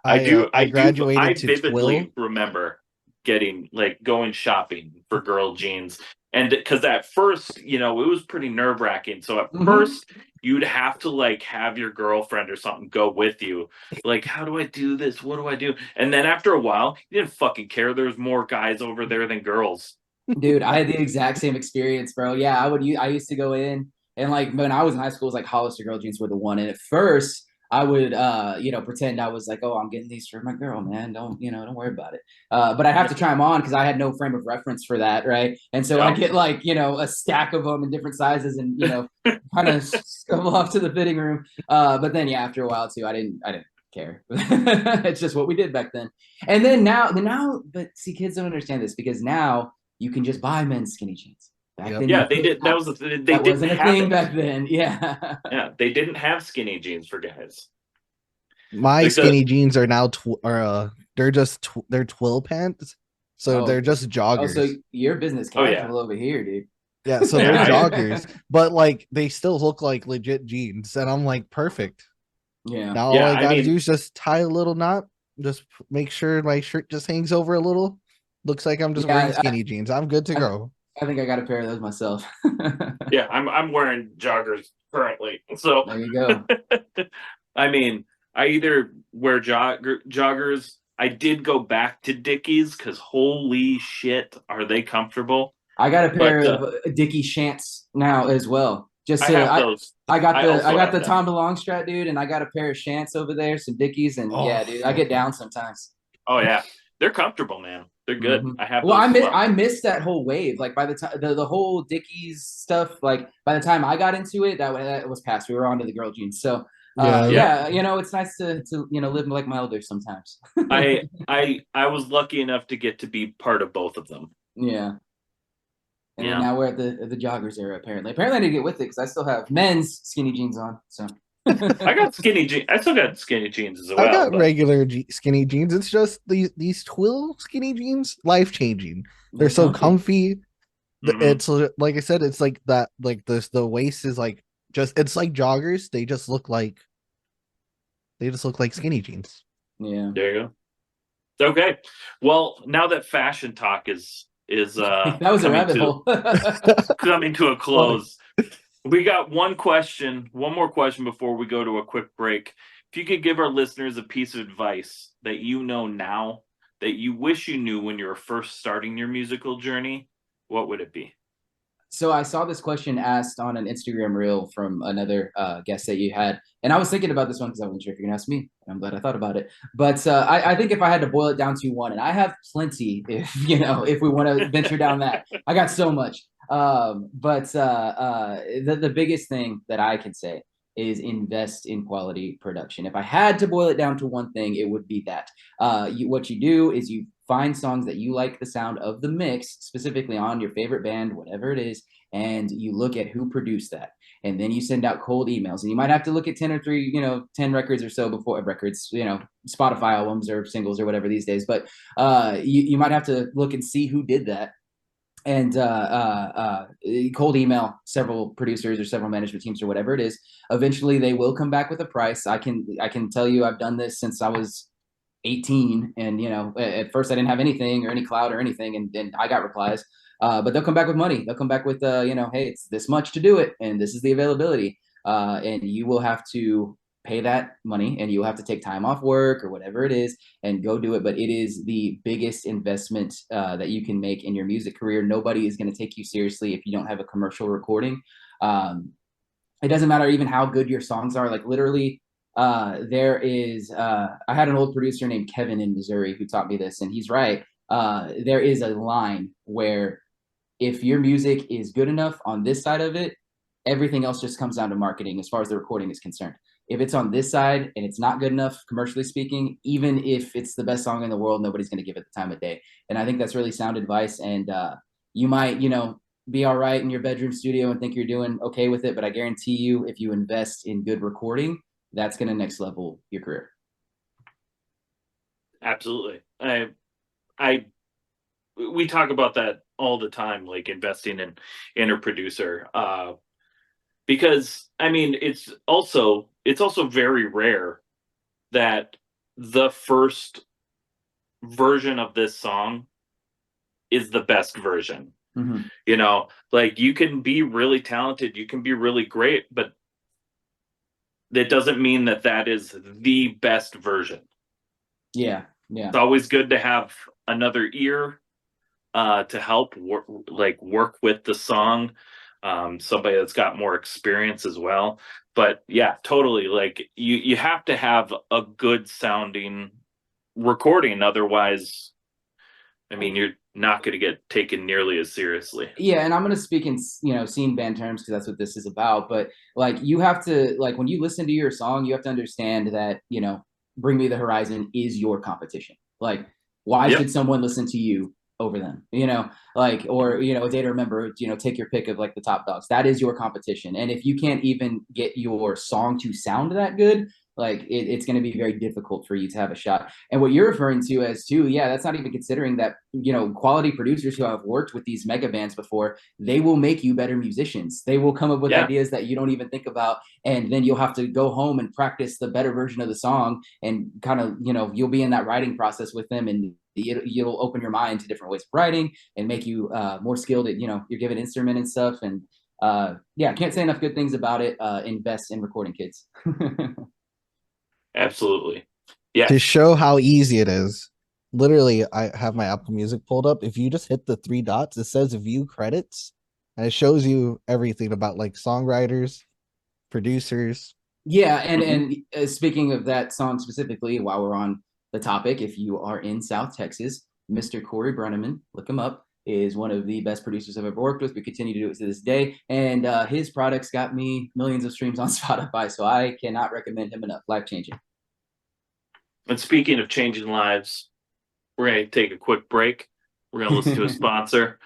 I graduated I to vividly Twill. remember going shopping for girl jeans. And because at first, it was pretty nerve wracking. So at first, you'd have to have your girlfriend or something go with you. Like, how do I do this? What do I do? And then after a while, you didn't fucking care. There's more guys over there than girls. Dude, I had the exact same experience, bro. Yeah, I used to go in and when I was in high school, it was like Hollister girl jeans were the one. And at first I would pretend I was like, oh, I'm getting these for my girl, man. Don't worry about it. But I have to try them on because I had no frame of reference for that, right? And so I get a stack of them in different sizes and kind of scuffle off to the fitting room. But then after a while too, I didn't care. It's just what we did back then. And then now, but see, kids don't understand this because now you can just buy men's skinny jeans. Back then, they did. That was they that wasn't a thing it. back then. Yeah. Yeah, they didn't have skinny jeans for guys. My skinny jeans are now they're twill pants, so they're just joggers. Oh, so your business casual over here, dude. Yeah, so they're joggers, but they still look like legit jeans, and I'm like, perfect. Yeah. Now all I gotta do is just tie a little knot, just make sure my shirt just hangs over a little. Looks like I'm just wearing skinny jeans. I'm good to go. I think I got a pair of those myself. Yeah, I'm wearing joggers currently. So there you go. I mean, I either wear joggers. I did go back to Dickies because holy shit, are they comfortable? I got a pair of Dickie Shants now as well. Just I have those. I got the Tom DeLonge strat, dude, and I got a pair of Shants over there, some Dickies, and yeah, dude, I get down sometimes. Oh yeah, they're comfortable, man. They're good. I have. Well, I missed that whole wave. Like by the time the whole Dickies stuff, by the time I got into it, that was past. We were on to the girl jeans. So it's nice to live like my elders sometimes. I was lucky enough to get to be part of both of them. Yeah. And then now we're at the joggers era. Apparently I didn't get with it because I still have men's skinny jeans on. So I got skinny jeans. I still got skinny jeans as well. I got regular skinny jeans. It's just these twill skinny jeans, life changing. They're so comfy. It's like I said, it's like that. Like the waist is it's like joggers. They just look like skinny jeans. Yeah, there you go. Okay, well, now that fashion talk is that was a rabbit hole coming to a close. We got one more question before we go to a quick break. If you could give our listeners a piece of advice that you know now that you wish you knew when you were first starting your musical journey, what would it be? So I saw this question asked on an Instagram reel from another guest that you had. And I was thinking about this one because I wasn't sure if you're going to ask me. I'm glad I thought about it. But I think if I had to boil it down to one, and I have plenty if we want to venture down that. I got so much. But the biggest thing that I can say is invest in quality production. If I had to boil it down to one thing, it would be that. What you do is you find songs that you like the sound of the mix, specifically on your favorite band, whatever it is, and you look at who produced that. And then you send out cold emails. And you might have to look at 10 records or so before records, Spotify albums or singles or whatever these days. But you might have to look and see who did that. And cold email several producers or several management teams or whatever it is. Eventually they will come back with a price. I can tell you I've done this since I was 18, and at first I didn't have anything or any clout or anything, and I got replies. But they'll come back with money. They'll come back with, hey, it's this much to do it, and this is the availability. And you will have to pay that money, and you'll have to take time off work or whatever it is and go do it. But it is the biggest investment that you can make in your music career. Nobody is going to take you seriously if you don't have a commercial recording. It doesn't matter even how good your songs are. Like literally, there is, I had an old producer named Kevin in Missouri who taught me this, and he's right. There is a line where if your music is good enough on this side of it, everything else just comes down to marketing as far as the recording is concerned. If it's on this side and it's not good enough, commercially speaking, even if it's the best song in the world, nobody's going to give it the time of day. And I think that's really sound advice. And you might, be all right in your bedroom studio and think you're doing okay with it. But I guarantee you, if you invest in good recording, that's going to next level your career. Absolutely. We talk about that all the time, like investing in a producer. Because I mean, it's also very rare that the first version of this song is the best version. Mm-hmm. Like you can be really talented, you can be really great, but that doesn't mean that is the best version. Yeah. It's always good to have another ear to help work with the song. Somebody that's got more experience as well. But yeah, totally. Like you have to have a good sounding recording. Otherwise, I mean, you're not going to get taken nearly as seriously. Yeah. And I'm going to speak in, scene band terms, because that's what this is about. But like, you have to, like, when you listen to your song, you have to understand that, Bring Me the Horizon is your competition. Like, why should someone listen to you over them, or A Day to Remember, take your pick of like the top dogs. That is your competition. And if you can't even get your song to sound that good, like it's going to be very difficult for you to have a shot. And what you're referring to as too, that's not even considering that, quality producers who have worked with these mega bands before, they will make you better musicians. They will come up with ideas that you don't even think about. And then you'll have to go home and practice the better version of the song, and kind of, you'll be in that writing process with them, and you'll open your mind to different ways of writing and make you more skilled at, you're given instrument and stuff. And can't say enough good things about it. Invest in recording, kids. Absolutely. Yeah. To show how easy it is, literally, I have my Apple Music pulled up. If you just hit the three dots, it says view credits, and it shows you everything about like songwriters, producers. Yeah, and speaking of that song specifically, while we're on the topic, if you are in South Texas, Mr. Corey Brenneman, look him up, is one of the best producers I've ever worked with. We continue to do it to this day, and his products got me millions of streams on Spotify, so I cannot recommend him enough. Life-changing. And speaking of changing lives, we're going to take a quick break. We're going to listen to a sponsor,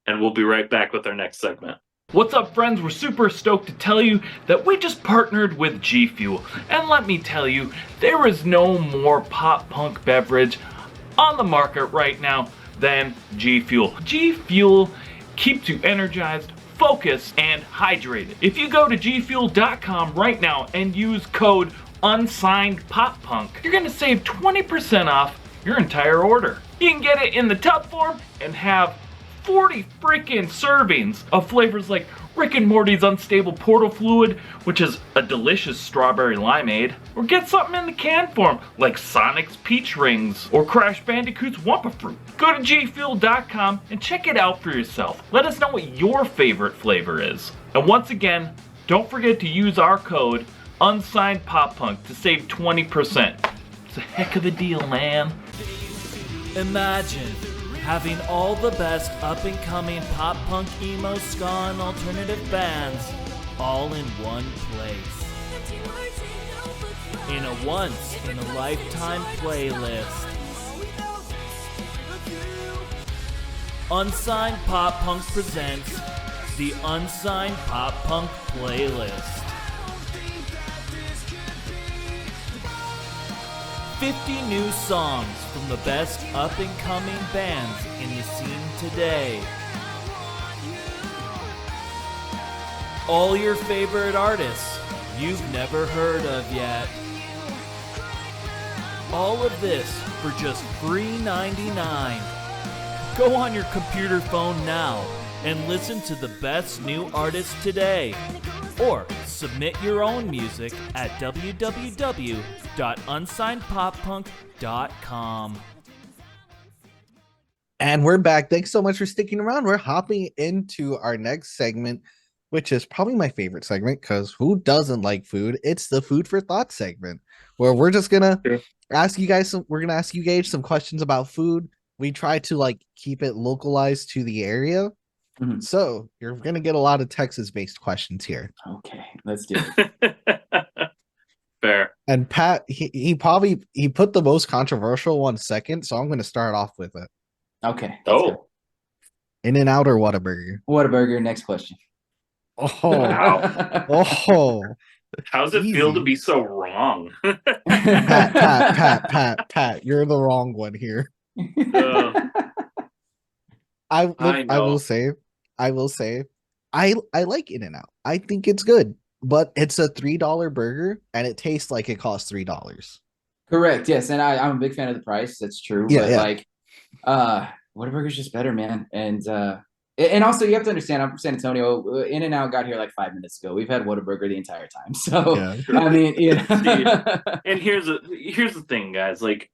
and we'll be right back with our next segment. What's up, friends? We're super stoked to tell you that we just partnered with GFUEL. And let me tell you, there is no more pop-punk beverage on the market right now than GFUEL. GFUEL keeps you energized, focused, and hydrated. If you go to gfuel.com right now and use code Unsigned Pop Punk, you're gonna save 20% off your entire order. You can get it in the tub form and have 40 freaking servings of flavors like Rick and Morty's Unstable Portal Fluid, which is a delicious strawberry limeade, or get something in the can form like Sonic's Peach Rings or Crash Bandicoot's Wumpa Fruit. Go to gfuel.com and check it out for yourself. Let us know what your favorite flavor is. And once again, don't forget to use our code Unsigned Pop Punk to save 20%. It's a heck of a deal, man. Imagine having all the best up-and-coming pop-punk, emo, ska, and alternative bands all in one place. In a once-in-a-lifetime playlist. Unsigned Pop Punk presents the Unsigned Pop Punk Playlist. 50 new songs from the best up-and-coming bands in the scene today. All your favorite artists you've never heard of yet. All of this for just $3.99. Go on your computer phone now and listen to the best new artists today. Or submit your own music at www.unsignedpoppunk.com. And we're back. Thanks so much for sticking around. We're hopping into our next segment, which is probably my favorite segment because who doesn't like food? It's the Food for Thought segment, where we're just gonna ask you guys we're gonna ask you Gage some questions about food. We try to like keep it localized to the area. Mhm. So you're gonna get a lot of Texas-based questions here. Okay, let's do it. Fair. And Pat, he put the most controversial one second, so I'm gonna start off with it. Okay. Oh, In-N-Out or Whataburger? Whataburger. Next question. Oh, wow. oh, How's it feel to easy. be so wrong? Pat, you're the wrong one here. I will say, I like In-N-Out. I think it's good, but it's a $3 burger and it tastes like it costs $3. Correct. Yes, and I'm a big fan of the price. That's true. Yeah, but yeah. like, Whataburger's just better, man. And also you have to understand, I'm from San Antonio. In-N-Out got here like 5 minutes ago. We've had Whataburger the entire time. So Yeah. I mean, And here's the thing, guys. Like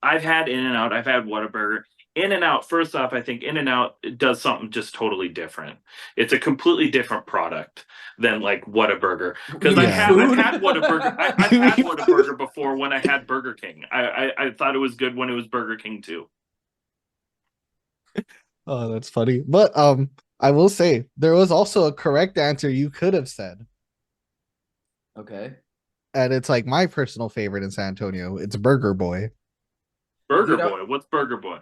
I've had In-N-Out, I've had Whataburger. In-N-Out, first off, I think In-N-Out does something just totally different. It's a completely different product than like Whataburger. Because I've had Whataburger. I've had Whataburger before when I had Burger King. I thought it was good when it was Burger King too. Oh, that's funny. But I will say there was also a correct answer you could have said. Okay. And it's like my personal favorite in San Antonio. It's Burger Boy. Burger Boy. What's Burger Boy?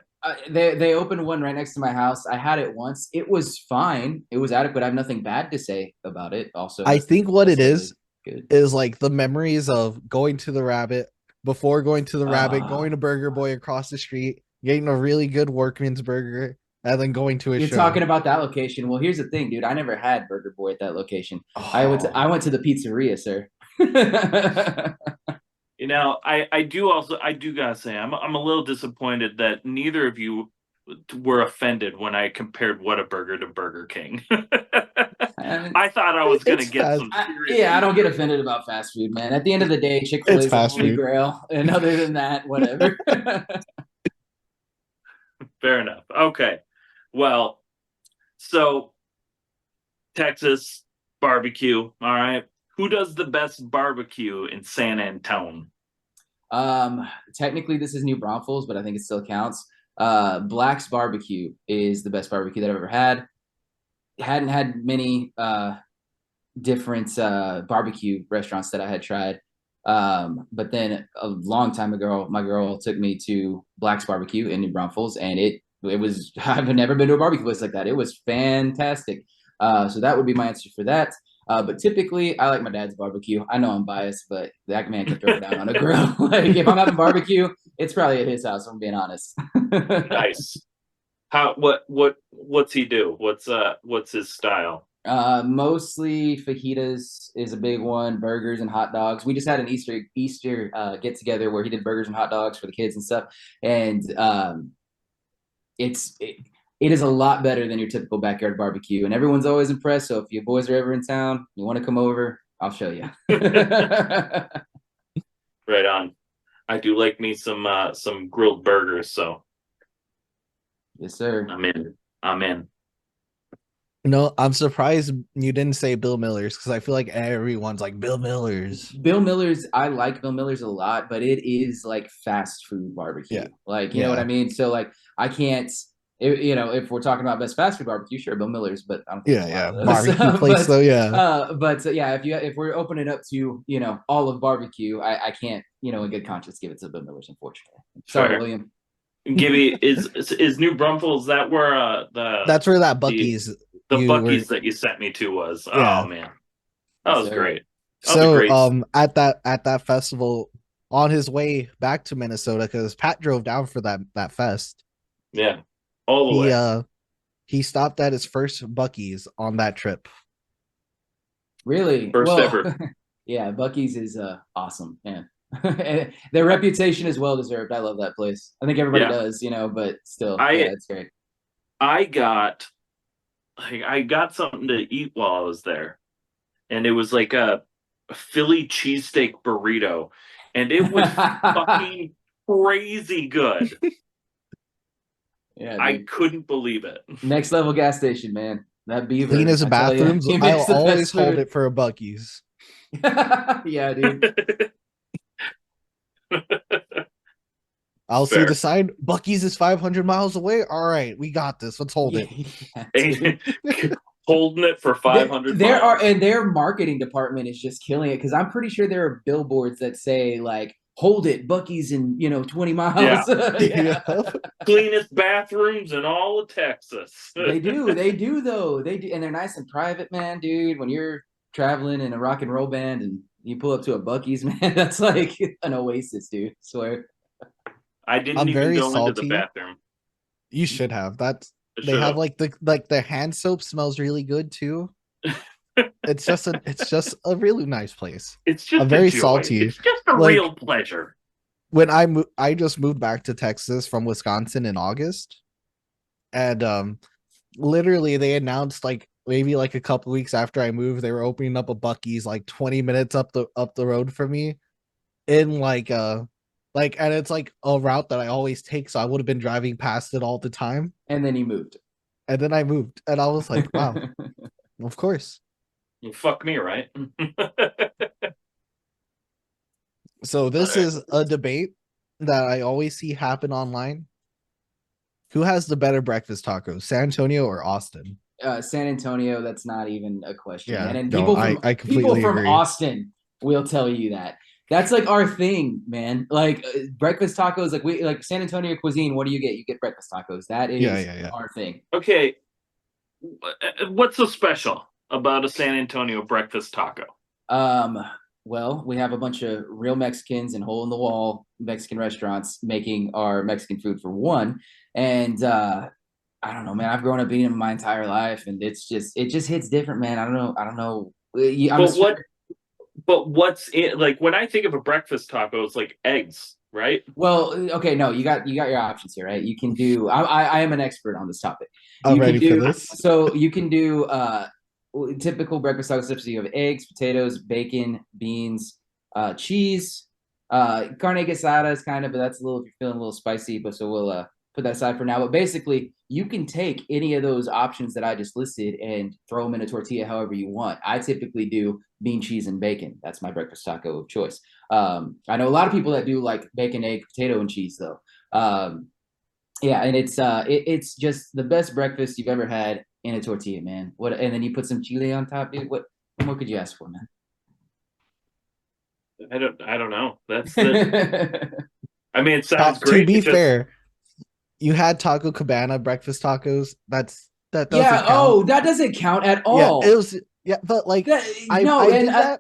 They opened one right next to my house. I had it once. It was fine. It was adequate. I have nothing bad to say about it. Also, I think what it is good. like the memories of going to the Rabbit, before going to the Rabbit, going to Burger Boy across the street, getting a really good workman's burger, and then going to a show. You're talking about that location. Well, here's the thing, dude. I never had Burger Boy at that location. Oh. I went to the pizzeria, sir. You know, I do gotta say I'm a little disappointed that neither of you were offended when I compared Whataburger to Burger King. I thought I was gonna get some serious. I don't get offended about fast food, man. At the end of the day, Chick-fil-A is the holy grail, and other than that, whatever. Fair enough. Okay, well, so Texas barbecue. All right. Who does the best barbecue in San Antonio? Technically, this is New Braunfels, but I think it still counts. Black's Barbecue is the best barbecue that I've ever had. Hadn't had many different barbecue restaurants that I had tried. But then a long time ago, my girl took me to Black's Barbecue in New Braunfels, and it was, I've never been to a barbecue place like that. It was fantastic. So that would be my answer for that. But typically, I like my dad's barbecue. I know I'm biased, but that man can throw it down on a grill. Like if I'm having barbecue, it's probably at his house. If I'm being honest. Nice. What's he do? What's his style? Mostly fajitas is a big one. Burgers and hot dogs. We just had an Easter get together where he did burgers and hot dogs for the kids and stuff. And it is a lot better than your typical backyard barbecue, and everyone's always impressed. So if you boys are ever in town, you want to come over, I'll show you. Right on. I do like me some grilled burgers, so yes, sir. I'm in. No, I'm surprised you didn't say Bill Miller's because I feel like everyone's like Bill Miller's. Bill Miller's, I like Bill Miller's a lot, but it is like fast food barbecue. Yeah. Like, you know what I mean? So like I can't. If we're talking about best fast food barbecue, sure, Bill Miller's, but I don't think barbecue place though, if we're opening it up to all of barbecue, I can't in good conscience give it to Bill Miller's, unfortunately. Sorry, William. Gibby, is New Braunfels, that where that's where that Buc-ee's that you sent me to was? Yeah. Oh man, that was great. At that festival, on his way back to Minnesota, because Pat drove down for that fest. Yeah. All the way. He stopped at his first Buc-ee's on that trip. Really? First ever. Yeah, Buc-ee's is awesome, man. Their reputation is well deserved. I love that place. I think everybody does, but still, it's great. I got something to eat while I was there, and it was like a Philly cheesesteak burrito, and it was fucking crazy good. Yeah, I dude. couldn't believe it. Next level gas station, man. That Beaver. Clean as a I tell ya, bathrooms. he I'll makes the always best hold food. it for a Bucky's. Yeah, dude. I'll see Fair. the sign. Bucky's is 500 miles away. All right, we got this. Let's hold it. Yeah, dude. Holding it for 500 there miles. and their marketing department is just killing it because I'm pretty sure there are billboards that say like hold it Bucky's in 20 miles. Yeah. Cleanest bathrooms in all of Texas. They do though. They do, and they're nice and private, man, dude. When you're traveling in a rock and roll band and you pull up to a Bucky's, man, that's like an oasis, dude. Swear. I didn't I'm even very go into the salty. bathroom. You should have. I They should have like the hand soap smells really good too. It's just a really nice place. It's just I'm very a joy. salty. It's just a Like, real pleasure. When I just moved back to Texas from Wisconsin in August, and literally they announced like maybe like a couple weeks after I moved, they were opening up a Bucky's like 20 minutes up the road from me, in and it's like a route that I always take, so I would have been driving past it all the time. And then you moved. And then I moved, and I was like, wow, of course. You fuck me, right? So this is a debate that I always see happen online. Who has the better breakfast tacos, San Antonio or Austin? San Antonio, that's not even a question. Yeah, And no, I completely people from agree. Austin will tell you that. That's like our thing, man. Like breakfast tacos, like San Antonio cuisine. What do you get? You get breakfast tacos. That is Yeah. our thing. Okay, what's so special about a San Antonio breakfast taco? Well, we have a bunch of real Mexicans and hole in the wall Mexican restaurants making our Mexican food for one. And I don't know, man. I've grown up eating them my entire life, and it just hits different, man. I don't know. But what's it like when I think of a breakfast taco? It's like eggs, right? Well, okay, no, you got your options here, right? You can do. I am an expert on this topic. I'm ready for this. So you can do typical breakfast taco stuff. So you have eggs, potatoes, bacon, beans, cheese. Carne asada is kind of, but that's a little if you're feeling a little spicy. But so we'll put that aside for now. But basically, you can take any of those options that I just listed and throw them in a tortilla however you want. I typically do bean, cheese, and bacon. That's my breakfast taco of choice. I know a lot of people that do like bacon, egg, potato, and cheese though. Yeah, and it's just the best breakfast you've ever had in a tortilla, man. And then you put some chili on top, dude. What more could you ask for, man? I don't know. That's I mean, it sounds great. To be fair, you had Taco Cabana breakfast tacos. That doesn't count. Oh, that doesn't count at all. Yeah, it was but like that, I did that.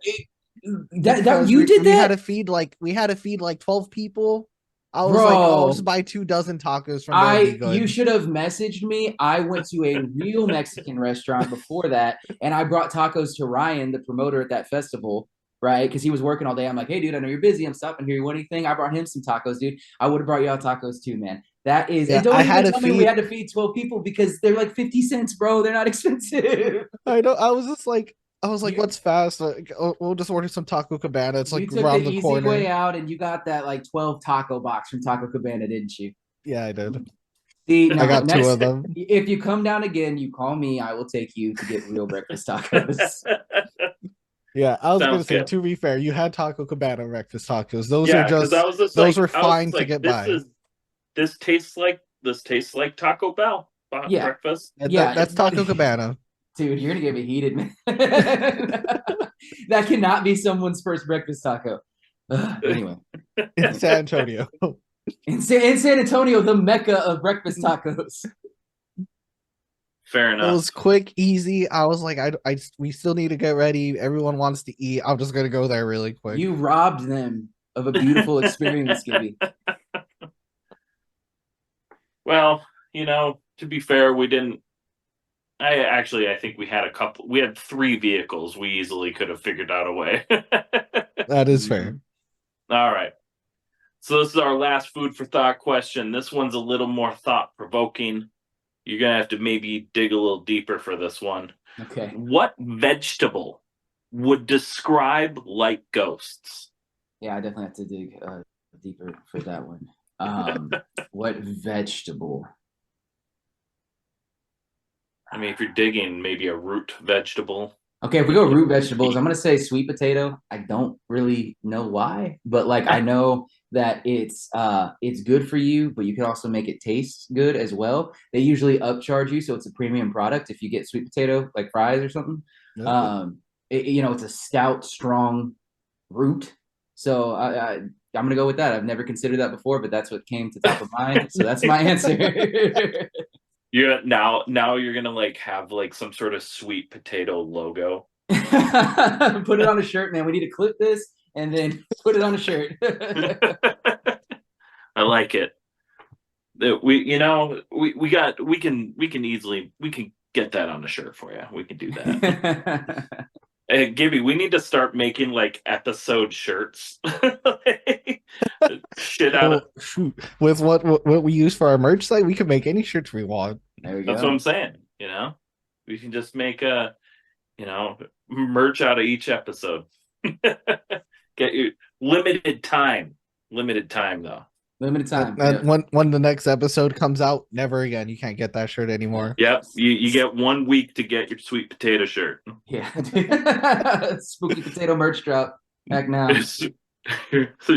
You did that? We had to feed like 12 people. I was like, I'll just buy 2 dozen tacos from there. You should have messaged me. I went to a real Mexican restaurant before that, and I brought tacos to Ryan, the promoter at that festival, right? Because he was working all day. I'm like, hey, dude, I know you're busy. I'm stopping here. You want anything? I brought him some tacos, dude. I would have brought y'all tacos too, man. That is, and don't even tell me we had to feed 12 people because they're like 50 cents, bro. They're not expensive. I know. I was like, what's fast? Like, we'll just order some Taco Cabana. It's like around the corner. You took the easy way out, and you got that like 12 taco box from Taco Cabana, didn't you? Yeah, I did. See, I got 2 of them. If you come down again, you call me. I will take you to get real breakfast tacos. Yeah, I was gonna say, to be fair, you had Taco Cabana breakfast tacos. Those were fine to get by. This tastes like Taco Bell breakfast. That's Taco Cabana. Dude, you're gonna get me heated, man. That cannot be someone's first breakfast taco. Anyway, in San Antonio, in San Antonio, the mecca of breakfast tacos. Fair enough. It was quick, easy. I was like, we still need to get ready. Everyone wants to eat. I'm just gonna go there really quick. You robbed them of a beautiful experience, Gibby. Well, to be fair, we didn't. I think we had we had 3 vehicles. We easily could have figured out a way. That is fair. All right. So this is our last food for thought question. This one's a little more thought provoking. You're gonna have to maybe dig a little deeper for this one. Okay. What vegetable would describe like ghosts? Yeah, I definitely have to dig deeper for that one. What vegetable? I mean, if you're digging, maybe a root vegetable. Okay, if we go root vegetables, I'm gonna say sweet potato. I don't really know why, but like I know that it's good for you, but you can also make it taste good as well. They usually upcharge you, so it's a premium product if you get sweet potato like fries or something. Yep. It's a stout, strong root. So I'm gonna go with that. I've never considered that before, but that's what came to top of mind. So that's my answer. Yeah, now you're gonna like have like some sort of sweet potato logo. Put it on a shirt, man. We need to clip this and then put it on a shirt. I like it. We can get that on a shirt for you. We can do that. Hey, Gibby, we need to start making like episode shirts. Shit out of. Well, shoot. With what we use for our merch site, we can make any shirts we want. There we That's go. what I'm saying. We can just make merch out of each episode. Get you limited time though. Limited time. And when the next episode comes out, never again. You can't get that shirt anymore. Yep, you get 1 week to get your sweet potato shirt. Yeah. Spooky potato merch drop. Back now.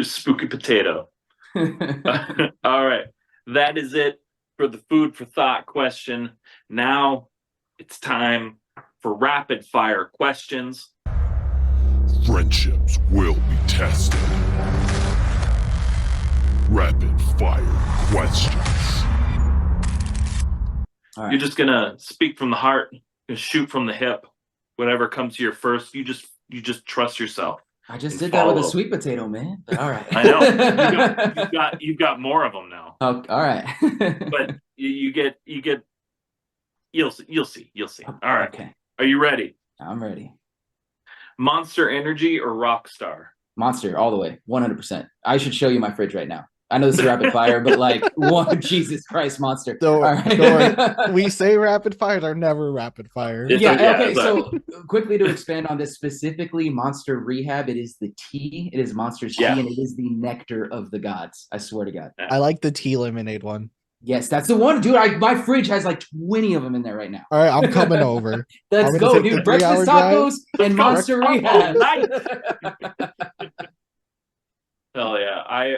Spooky potato. All right, that is it for the food for thought question. Now it's time for rapid fire questions. Friendships will be tested. Rapid fire questions. All right. You're just gonna speak from the heart, and shoot from the hip. Whatever comes to your first, you just trust yourself. I just and did that with a follow. sweet potato, man. But all right. I know you've got more of them now. Oh, all right. But you'll see. All right. Okay. Are you ready? I'm ready. Monster Energy or Rockstar? Monster all the way, 100%. I should show you my fridge right now. I know this is rapid fire, but like, Jesus Christ, Monster. Don't All right. worry. We say rapid fire, they're never rapid fire. Okay. So quickly to expand on this, specifically Monster Rehab, it is the tea. It is Monster's tea, and it is the nectar of the gods. I swear to God. I like the tea lemonade one. Yes, that's the one, dude. My fridge has like 20 of them in there right now. All right, I'm coming over. Let's go, dude. Breakfast tacos and Monster Rehab. Hell yeah!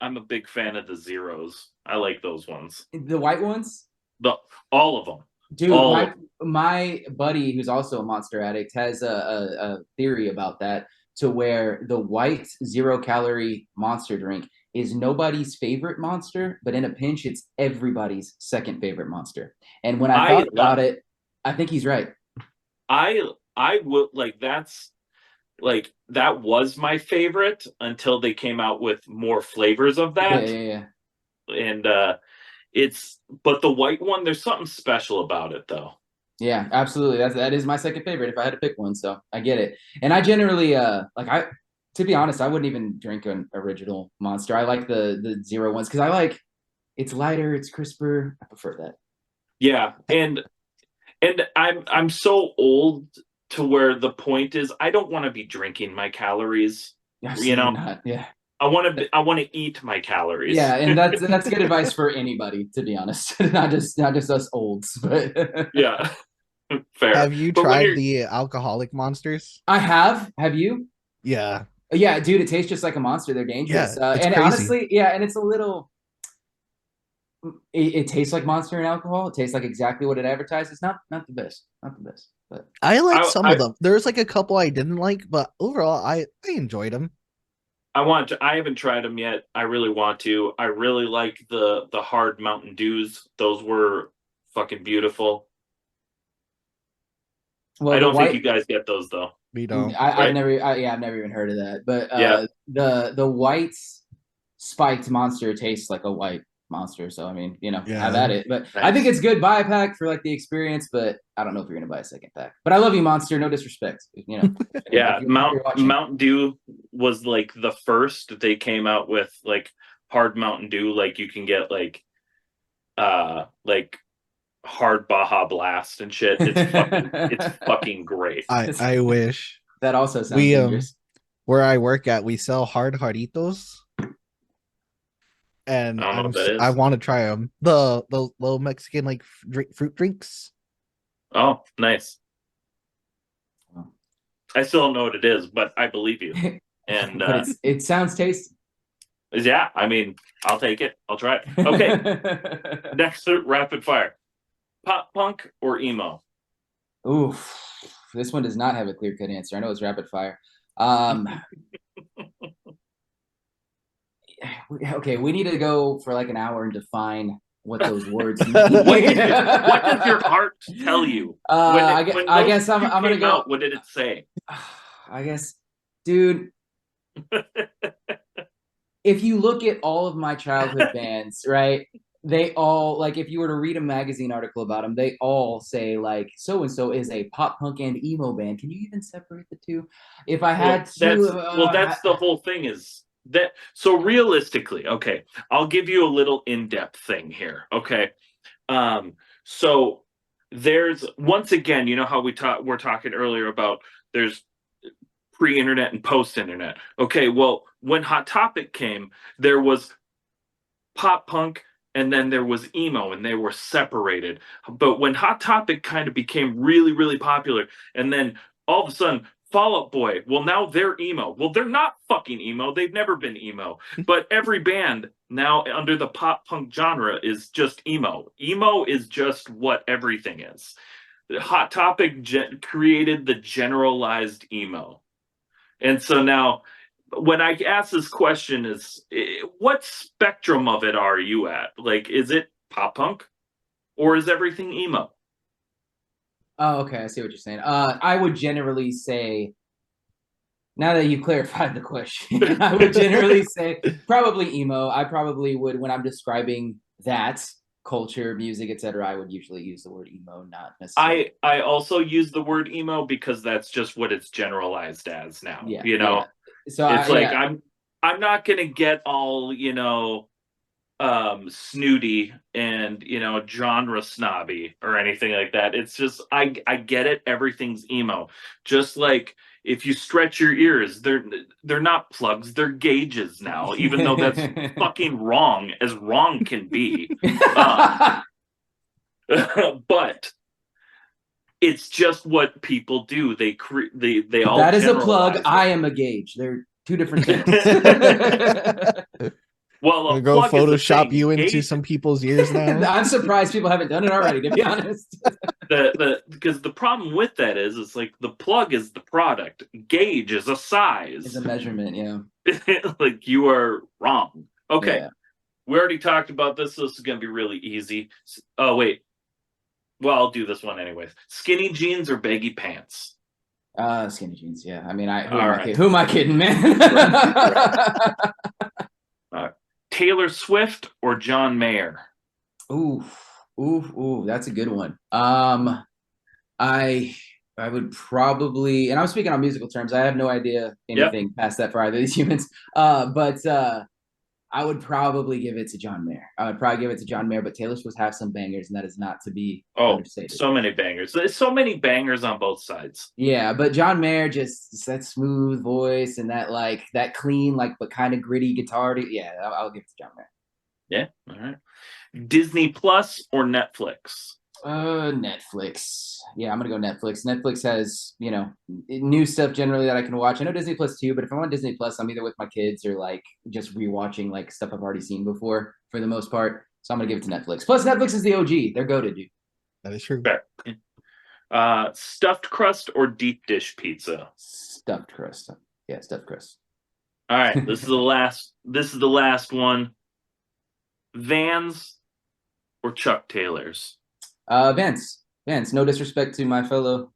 I'm a big fan of the zeros. I like those ones. The white ones? All of them. Dude, my buddy, who's also a Monster addict, has a theory about that, to where the white 0-calorie Monster drink is nobody's favorite Monster, but in a pinch, it's everybody's second favorite Monster. And when I thought about it, I think he's right. I would that was my favorite until they came out with more flavors of that. Yeah. And but the white one, there's something special about it though. Yeah, absolutely. That is my second favorite if I had to pick one. So I get it. And I generally to be honest, I wouldn't even drink an original Monster. I like the zero ones because it's lighter, it's crisper. I prefer that. Yeah, and I'm so old to where the point is I don't want to be drinking my calories. Absolutely not. Yeah. I want to eat my calories. Yeah, and that's good advice for anybody, to be honest. not just us olds, but yeah. Fair. Have you tried the alcoholic Monsters? I have. Have you? Yeah. Yeah, dude, it tastes just like a Monster. They're dangerous. Yeah, it's and crazy. honestly, yeah, and it's a little it tastes like Monster and alcohol. It tastes like exactly what it advertises. Not the best. Not the best. But I like some of them. There's like a couple I didn't like, but overall I enjoyed them. I haven't tried them yet. I really want to. I really like the hard Mountain Dews. Those were fucking beautiful. Well, I don't think you guys get those though. We don't. I've never even heard of that. But the white spiked Monster tastes like a white Monster. So I mean, have at it. But nice. I think it's good. Buy a pack for like the experience, but I don't know if you're gonna buy a second pack. But I love you, Monster. No disrespect. Yeah, Mountain Dew was like the first they came out with like hard Mountain Dew. Like you can get like like hard Baja Blast and shit. It's fucking great. I wish. That also sounds We dangerous. where I work at, we sell hard Jarritos, and I don't know what that is. I want to try them. The little Mexican like fruit drinks. Oh, nice. Oh. I still don't know what it is, but I believe you. And But it sounds tasty. yeah, I mean, I'll take it. I'll try it. Okay. Next rapid fire. Pop punk or emo? Oof. This one does not have a clear-cut answer. I know it's rapid fire. Okay, we need to go for like an hour and define what those words mean. What does your heart tell you? I guess I'm gonna go. Out, what did it say? I guess, dude. If you look at all of my childhood bands, right? They all, like, if you were to read a magazine article about them, they all say like so and so is a pop punk and emo band. Can you even separate the two? If I had that's the whole thing is that. So realistically, okay, I'll give you a little in-depth thing here. Okay, so there's, once again, you know how we're talking earlier about there's pre-internet and post-internet. Okay, well, when Hot Topic came, there was pop punk and then there was emo, and they were separated. But when Hot Topic kind of became really, really popular, and then all of a sudden Fall Out Boy, well, now they're emo. Well, they're not fucking emo. They've never been emo. But every band now under the pop punk genre is just emo. Emo is just what everything is. Hot Topic created the generalized emo. And so now, when I ask this question, is what spectrum of it are you at? Like, is it pop punk or is everything emo? Oh, okay. I see what you're saying. I would generally say, now that you've clarified the question, I would generally say probably emo. I probably would, when I'm describing that culture, music, etc., I would usually use the word emo, not necessarily. I also use the word emo because that's just what it's generalized as now. Yeah, you know, yeah. So it's I'm not gonna get all, snooty and, genre snobby or anything like that. It's just I get it. Everything's emo. Just like if you stretch your ears, they're not plugs, they're gauges now, even though that's fucking wrong as wrong can be. But it's just what people do. They all that is a plug. generalize it. I am a gauge. They're two different things. Well, I'll go Photoshop you into some people's ears now. I'm surprised people haven't done it already, to be honest. Because the problem with that is it's like the plug is the product, gauge is a size. It's a measurement, yeah. Like, you are wrong. Okay, Yeah. we already talked about this. So this is gonna be really easy. Oh wait, well, I'll do this one anyways. Skinny jeans or baggy pants? Skinny jeans, yeah. I mean, who am I kidding, man? Taylor Swift or John Mayer? Ooh, that's a good one. I would probably, and I'm speaking on musical terms, I have no idea anything past that for either of these humans. But I would probably give it to John Mayer. But Taylor Swift has some bangers, and that is not to be understated. So many bangers. There's so many bangers on both sides. Yeah, but John Mayer, just that smooth voice and that clean, but kind of gritty guitar. I'll give it to John Mayer. Yeah, all right. Disney Plus or Netflix? Netflix. Yeah, I'm gonna go Netflix. Netflix has, new stuff generally that I can watch. I know Disney Plus too, but if I'm on Disney Plus, I'm either with my kids or just rewatching stuff I've already seen before for the most part. So I'm gonna give it to Netflix. Plus, Netflix is the OG. They're goated, dude. That is true. Fair. Stuffed crust or deep dish pizza? Stuffed crust. Yeah, stuffed crust. All right, this is the last. This is the last one. Vans or Chuck Taylors? Vans. No disrespect to my fellow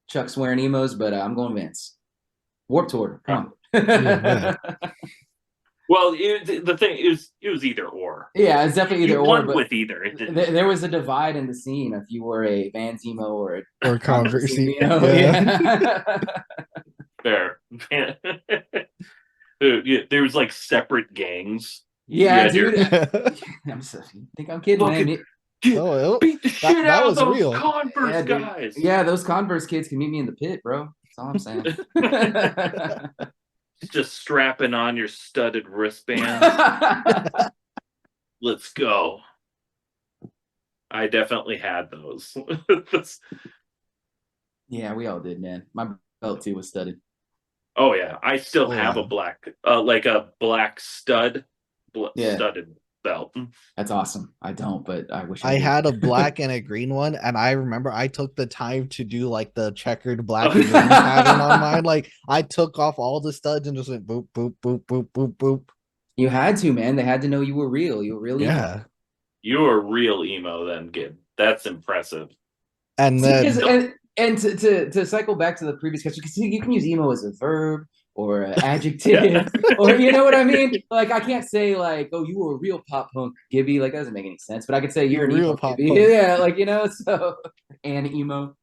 Chucks wearing emos, but I'm going Vans. Warped Tour. Come on. Well, the thing is, it was either or. Yeah, it's definitely either or. Won with either. There was a divide in the scene if you were a Vans emo or Converse emo. Yeah. Fair. There was separate gangs. Yeah, Yeah, dude. Oh, I'm so, you think I'm kidding, man? Beat the shit that out of was those real. Converse Yeah, dude. guys. Yeah, those Converse kids can meet me in the pit, bro. That's all I'm saying. Just strapping on your studded wristbands. Let's go. I definitely had those. Yeah, we all did, man. My belt too was studded. Oh yeah, I still Oh, have yeah. a black, like a black studded Yeah. belt. That's awesome. I don't, but I wish I I did. had a black and a green one, and I remember I took the time to do like the checkered black Oh. and green pattern on mine. Like I took off all the studs and just went boop boop boop boop boop boop. You had to, man. They had to know you were real. You were really Yeah, You're a real emo then, Gib. That's impressive. and then and to cycle back to the previous question, because you can use emo as a verb or an adjective, or you know what I mean? Like I can't say like, oh, you were a real pop punk Gibby. Like that doesn't make any sense. But I could say you're an real emo pop Gibby. punk. Yeah, like so and emo.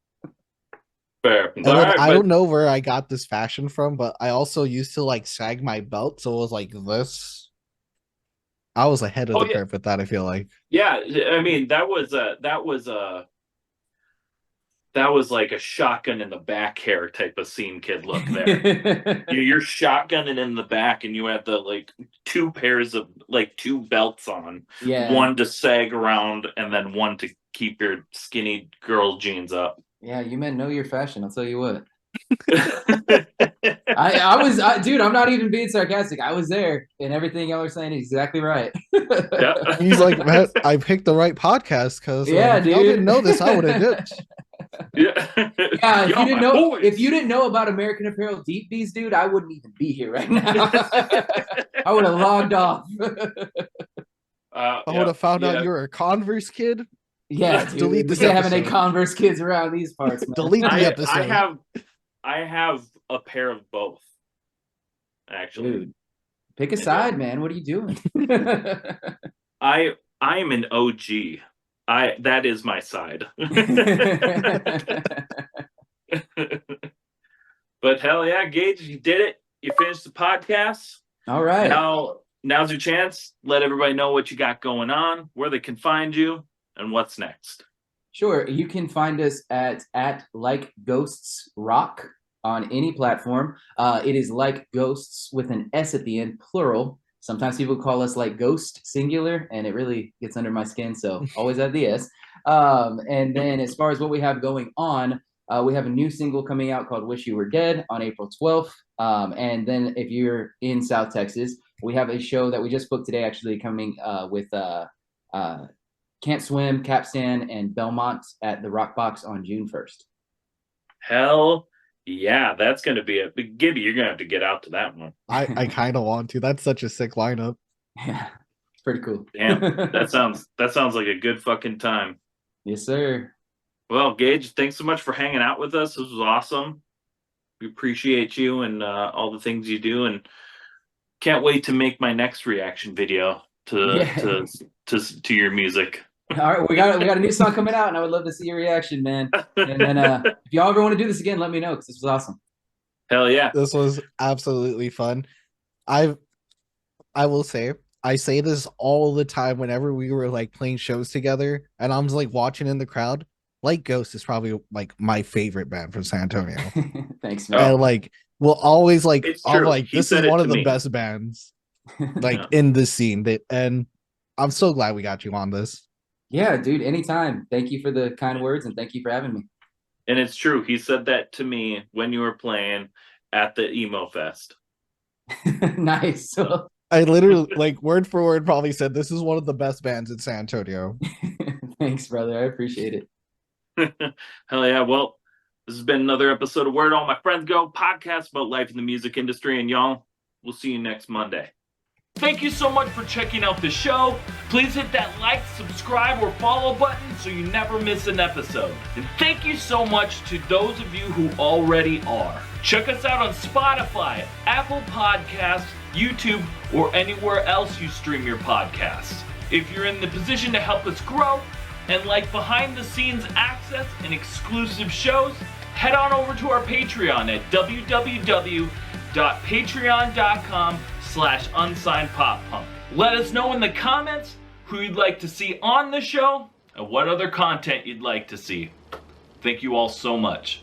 Fair. And All then right, I but don't know where I got this fashion from, but I also used to like sag my belt, so it was like this. I was ahead of the curve with that. I feel like. yeah, I mean that was like a shotgun in the back hair type of scene kid look there. You're shotgunning in the back, and you had the like two pairs of like two belts on, Yeah. one to sag around, and then one to keep your skinny girl jeans up. Yeah, you men know your fashion. I'll tell you what. Dude, I'm not even being sarcastic. I was there, and everything y'all are saying is exactly right. Yeah. He's like, man, I picked the right podcast because Yeah, if y'all dude. didn't know this, I would have ditched. Yeah, Yeah, if Yo, you didn't my know, boys. if you didn't know about American Apparel Deep Bees, dude, I wouldn't even be here right now. I would have logged off. I would have found out you were a Converse kid. Yeah, dude. Delete We this can't have any episode. Converse kids around these parts, man. Delete the episode. I have a pair of both. Actually, Dude, pick a I do. side, man. What are you doing? I am an OG. That is my side. But hell yeah, Gage, you did it. You finished the podcast. All right. Now's your chance. Let everybody know what you got going on, where they can find you, and what's next. Sure. You can find us at Like Ghosts Rock on any platform. It is Like Ghosts with an S at the end, plural. Sometimes people call us Like Ghost singular, and it really gets under my skin, so always add the S. And then as far as what we have going on, we have a new single coming out called Wish You Were Dead on April 12th. And then if you're in South Texas, we have a show that we just booked today, actually coming with Can't Swim, Capstan, and Belmont at the Rock Box on June 1st. Hell yeah, that's going to be a big Gibby. You're going to have to get out to that one. I kind of want to. That's such a sick lineup. Yeah, it's pretty cool. Damn, that sounds like a good fucking time. Yes, sir. Well, Gage, thanks so much for hanging out with us. This was awesome. We appreciate you and all the things you do, and can't wait to make my next reaction video to your music. All right, we got a new song coming out, and I would love to see your reaction, man. And then if y'all ever want to do this again, let me know, because this was awesome. Hell yeah. This was absolutely fun. I will say, I say this all the time whenever we were like playing shows together, and I'm just like watching in the crowd. Like Ghost is probably like my favorite band from San Antonio. Thanks, man. And like we'll always like It's I'm true. like He this said is it one to of the me. best bands like Yeah. in this scene. And I'm so glad we got you on this. Yeah, dude, anytime. Thank you for the kind words, and thank you for having me. And it's true. He said that to me when you were playing at the Emo Fest. Nice. I literally like word for word probably said this is one of the best bands in San Antonio. Thanks, brother. I appreciate it. Hell yeah. Well, this has been another episode of Where All My Friends Go, podcast about life in the music industry. And y'all, we'll see you next Monday. Thank you so much for checking out the show. Please hit that like, subscribe, or follow button so you never miss an episode. And thank you so much to those of you who already are. Check us out on Spotify, Apple Podcasts, YouTube, or anywhere else you stream your podcasts. If you're in the position to help us grow and like behind the scenes access and exclusive shows, head on over to our Patreon at www.patreon.com/WHQEL. facebook.com/unsignedpoppunk. Let us know in the comments who you'd like to see on the show and what other content you'd like to see. Thank you all so much.